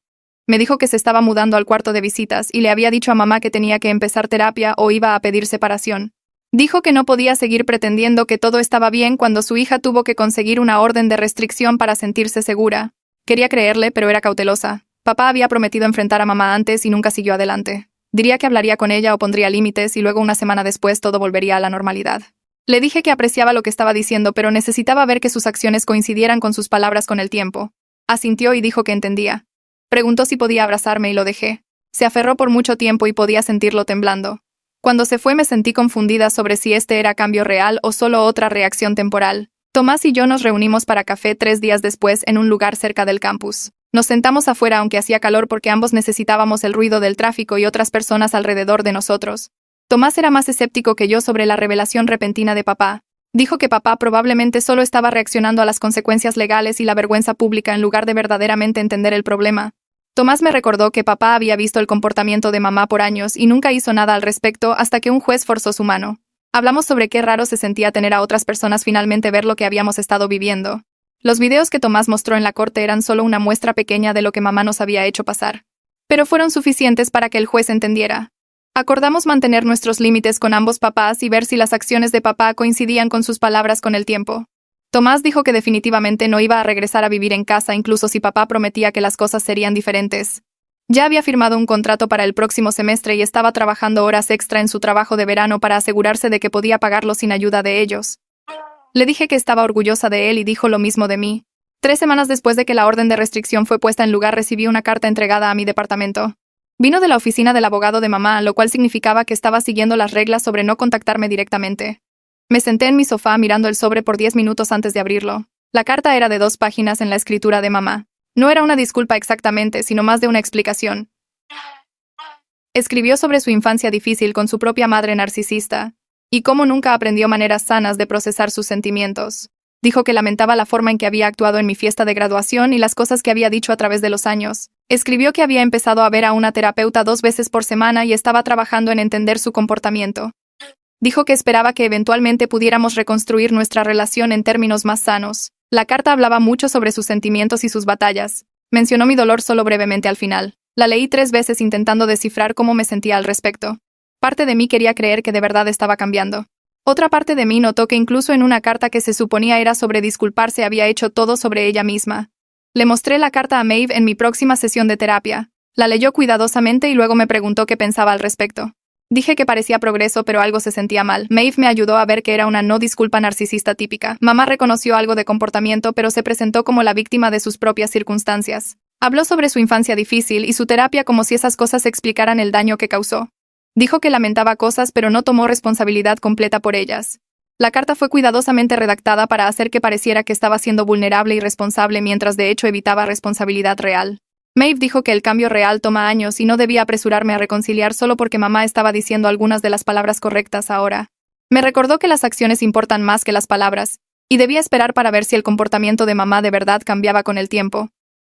Me dijo que se estaba mudando al cuarto de visitas y le había dicho a mamá que tenía que empezar terapia o iba a pedir separación. Dijo que no podía seguir pretendiendo que todo estaba bien cuando su hija tuvo que conseguir una orden de restricción para sentirse segura. Quería creerle, pero era cautelosa. Papá había prometido enfrentar a mamá antes y nunca siguió adelante. Diría que hablaría con ella o pondría límites y luego una semana después todo volvería a la normalidad. Le dije que apreciaba lo que estaba diciendo, pero necesitaba ver que sus acciones coincidieran con sus palabras con el tiempo. Asintió y dijo que entendía. Preguntó si podía abrazarme y lo dejé. Se aferró por mucho tiempo y podía sentirlo temblando. Cuando se fue me sentí confundida sobre si este era cambio real o solo otra reacción temporal. Tomás y yo nos reunimos para café 3 días después en un lugar cerca del campus. Nos sentamos afuera aunque hacía calor porque ambos necesitábamos el ruido del tráfico y otras personas alrededor de nosotros. Tomás era más escéptico que yo sobre la revelación repentina de papá. Dijo que papá probablemente solo estaba reaccionando a las consecuencias legales y la vergüenza pública en lugar de verdaderamente entender el problema. Tomás me recordó que papá había visto el comportamiento de mamá por años y nunca hizo nada al respecto hasta que un juez forzó su mano. Hablamos sobre qué raro se sentía tener a otras personas finalmente ver lo que habíamos estado viviendo. Los videos que Tomás mostró en la corte eran solo una muestra pequeña de lo que mamá nos había hecho pasar. Pero fueron suficientes para que el juez entendiera. Acordamos mantener nuestros límites con ambos papás y ver si las acciones de papá coincidían con sus palabras con el tiempo. Tomás dijo que definitivamente no iba a regresar a vivir en casa incluso si papá prometía que las cosas serían diferentes. Ya había firmado un contrato para el próximo semestre y estaba trabajando horas extra en su trabajo de verano para asegurarse de que podía pagarlo sin ayuda de ellos. Le dije que estaba orgullosa de él y dijo lo mismo de mí. 3 semanas después de que la orden de restricción fue puesta en lugar recibí una carta entregada a mi departamento. Vino de la oficina del abogado de mamá, lo cual significaba que estaba siguiendo las reglas sobre no contactarme directamente. Me senté en mi sofá mirando el sobre por 10 minutos antes de abrirlo. La carta era de 2 páginas en la escritura de mamá. No era una disculpa exactamente, sino más de una explicación. Escribió sobre su infancia difícil con su propia madre narcisista, y cómo nunca aprendió maneras sanas de procesar sus sentimientos. Dijo que lamentaba la forma en que había actuado en mi fiesta de graduación y las cosas que había dicho a través de los años. Escribió que había empezado a ver a una terapeuta 2 veces por semana y estaba trabajando en entender su comportamiento. Dijo que esperaba que eventualmente pudiéramos reconstruir nuestra relación en términos más sanos. La carta hablaba mucho sobre sus sentimientos y sus batallas. Mencionó mi dolor solo brevemente al final. La leí 3 veces intentando descifrar cómo me sentía al respecto. Parte de mí quería creer que de verdad estaba cambiando. Otra parte de mí notó que incluso en una carta que se suponía era sobre disculparse había hecho todo sobre ella misma. Le mostré la carta a Maeve en mi próxima sesión de terapia. La leyó cuidadosamente y luego me preguntó qué pensaba al respecto. Dije que parecía progreso, pero algo se sentía mal. Maeve me ayudó a ver que era una no disculpa narcisista típica. Mamá reconoció algo de comportamiento, pero se presentó como la víctima de sus propias circunstancias. Habló sobre su infancia difícil y su terapia como si esas cosas explicaran el daño que causó. Dijo que lamentaba cosas, pero no tomó responsabilidad completa por ellas. La carta fue cuidadosamente redactada para hacer que pareciera que estaba siendo vulnerable y responsable mientras de hecho evitaba responsabilidad real. Maeve dijo que el cambio real toma años y no debía apresurarme a reconciliar solo porque mamá estaba diciendo algunas de las palabras correctas ahora. Me recordó que las acciones importan más que las palabras, y debía esperar para ver si el comportamiento de mamá de verdad cambiaba con el tiempo.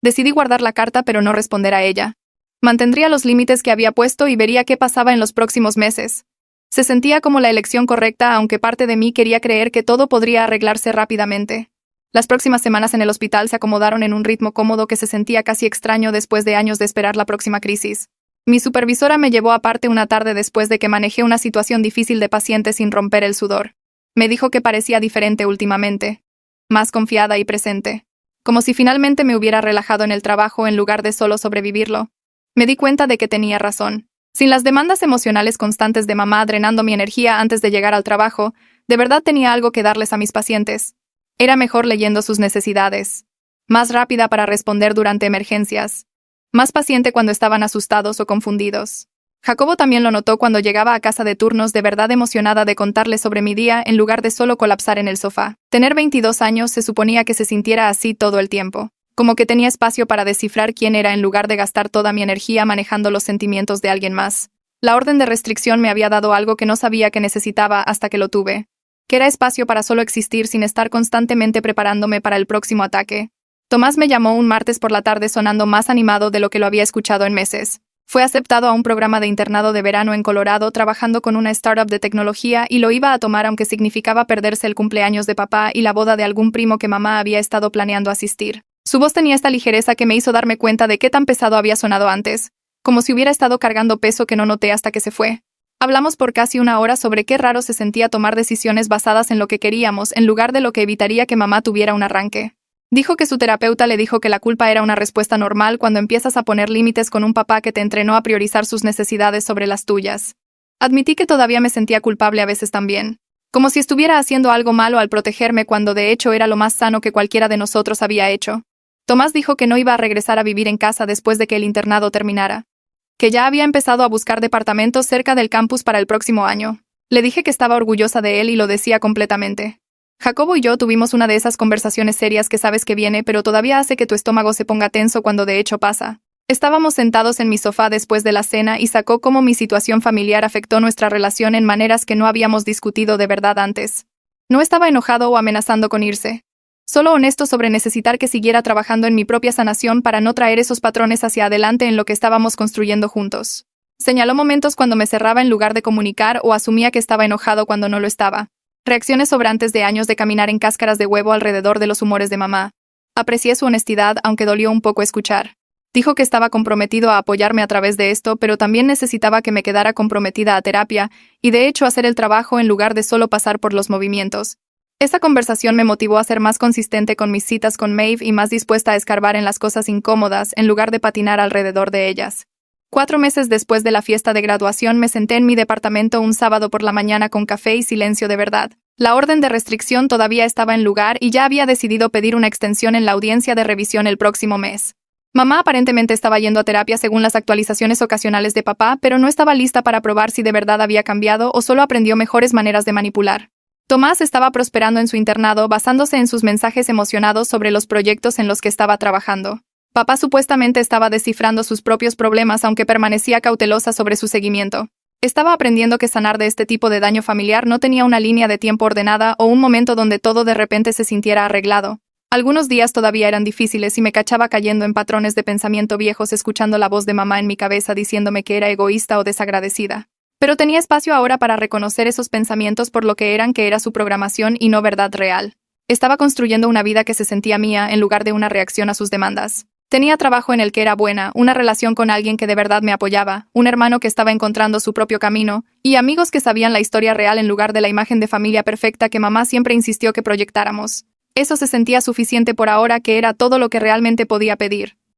Decidí guardar la carta pero no responder a ella. Mantendría los límites que había puesto y vería qué pasaba en los próximos meses. Se sentía como la elección correcta, aunque parte de mí quería creer que todo podría arreglarse rápidamente. Las próximas semanas en el hospital se acomodaron en un ritmo cómodo que se sentía casi extraño después de años de esperar la próxima crisis. Mi supervisora me llevó aparte una tarde después de que manejé una situación difícil de paciente sin romper el sudor. Me dijo que parecía diferente últimamente, más confiada y presente, como si finalmente me hubiera relajado en el trabajo en lugar de solo sobrevivirlo. Me di cuenta de que tenía razón. Sin las demandas emocionales constantes de mamá drenando mi energía antes de llegar al trabajo, de verdad tenía algo que darles a mis pacientes. Era mejor leyendo sus necesidades, más rápida para responder durante emergencias, más paciente cuando estaban asustados o confundidos. Jacobo también lo notó cuando llegaba a casa de turnos, de verdad emocionada de contarle sobre mi día en lugar de solo colapsar en el sofá. Tener 22 años se suponía que se sintiera así todo el tiempo, como que tenía espacio para descifrar quién era en lugar de gastar toda mi energía manejando los sentimientos de alguien más. La orden de restricción me había dado algo que no sabía que necesitaba hasta que lo tuve, que era espacio para solo existir sin estar constantemente preparándome para el próximo ataque. Tomás me llamó un martes por la tarde sonando más animado de lo que lo había escuchado en meses. Fue aceptado a un programa de internado de verano en Colorado trabajando con una startup de tecnología y lo iba a tomar aunque significaba perderse el cumpleaños de papá y la boda de algún primo que mamá había estado planeando asistir. Su voz tenía esta ligereza que me hizo darme cuenta de qué tan pesado había sonado antes, como si hubiera estado cargando peso que no noté hasta que se fue. Hablamos por casi una hora sobre qué raro se sentía tomar decisiones basadas en lo que queríamos en lugar de lo que evitaría que mamá tuviera un arranque. Dijo que su terapeuta le dijo que la culpa era una respuesta normal cuando empiezas a poner límites con un papá que te entrenó a priorizar sus necesidades sobre las tuyas. Admití que todavía me sentía culpable a veces también, como si estuviera haciendo algo malo al protegerme cuando de hecho era lo más sano que cualquiera de nosotros había hecho. Tomás dijo que no iba a regresar a vivir en casa después de que el internado terminara, que ya había empezado a buscar departamentos cerca del campus para el próximo año. Le dije que estaba orgullosa de él y lo decía completamente. Jacobo y yo tuvimos una de esas conversaciones serias que sabes que viene, pero todavía hace que tu estómago se ponga tenso cuando de hecho pasa. Estábamos sentados en mi sofá después de la cena y sacó cómo mi situación familiar afectó nuestra relación en maneras que no habíamos discutido de verdad antes. No estaba enojado o amenazando con irse. Solo honesto sobre necesitar que siguiera trabajando en mi propia sanación para no traer esos patrones hacia adelante en lo que estábamos construyendo juntos. Señaló momentos cuando me cerraba en lugar de comunicar o asumía que estaba enojado cuando no lo estaba. Reacciones sobrantes de años de caminar en cáscaras de huevo alrededor de los humores de mamá. Aprecié su honestidad, aunque dolió un poco escuchar. Dijo que estaba comprometido a apoyarme a través de esto, pero también necesitaba que me quedara comprometida a terapia y de hecho hacer el trabajo en lugar de solo pasar por los movimientos. Esa conversación me motivó a ser más consistente con mis citas con Maeve y más dispuesta a escarbar en las cosas incómodas en lugar de patinar alrededor de ellas. 4 meses después de la fiesta de graduación me senté en mi departamento un sábado por la mañana con café y silencio de verdad. La orden de restricción todavía estaba en lugar y ya había decidido pedir una extensión en la audiencia de revisión el próximo mes. Mamá aparentemente estaba yendo a terapia según las actualizaciones ocasionales de papá, pero no estaba lista para probar si de verdad había cambiado o solo aprendió mejores maneras de manipular. Tomás estaba prosperando en su internado basándose en sus mensajes emocionados sobre los proyectos en los que estaba trabajando. Papá supuestamente estaba descifrando sus propios problemas aunque permanecía cautelosa sobre su seguimiento. Estaba aprendiendo que sanar de este tipo de daño familiar no tenía una línea de tiempo ordenada o un momento donde todo de repente se sintiera arreglado. Algunos días todavía eran difíciles y me cachaba cayendo en patrones de pensamiento viejos escuchando la voz de mamá en mi cabeza diciéndome que era egoísta o desagradecida. Pero tenía espacio ahora para reconocer esos pensamientos por lo que eran, que era su programación y no verdad real. Estaba construyendo una vida que se sentía mía en lugar de una reacción a sus demandas. Tenía trabajo en el que era buena, una relación con alguien que de verdad me apoyaba, un hermano que estaba encontrando su propio camino, y amigos que sabían la historia real en lugar de la imagen de familia perfecta que mamá siempre insistió que proyectáramos. Eso se sentía suficiente por ahora, que era todo lo que realmente podía pedir.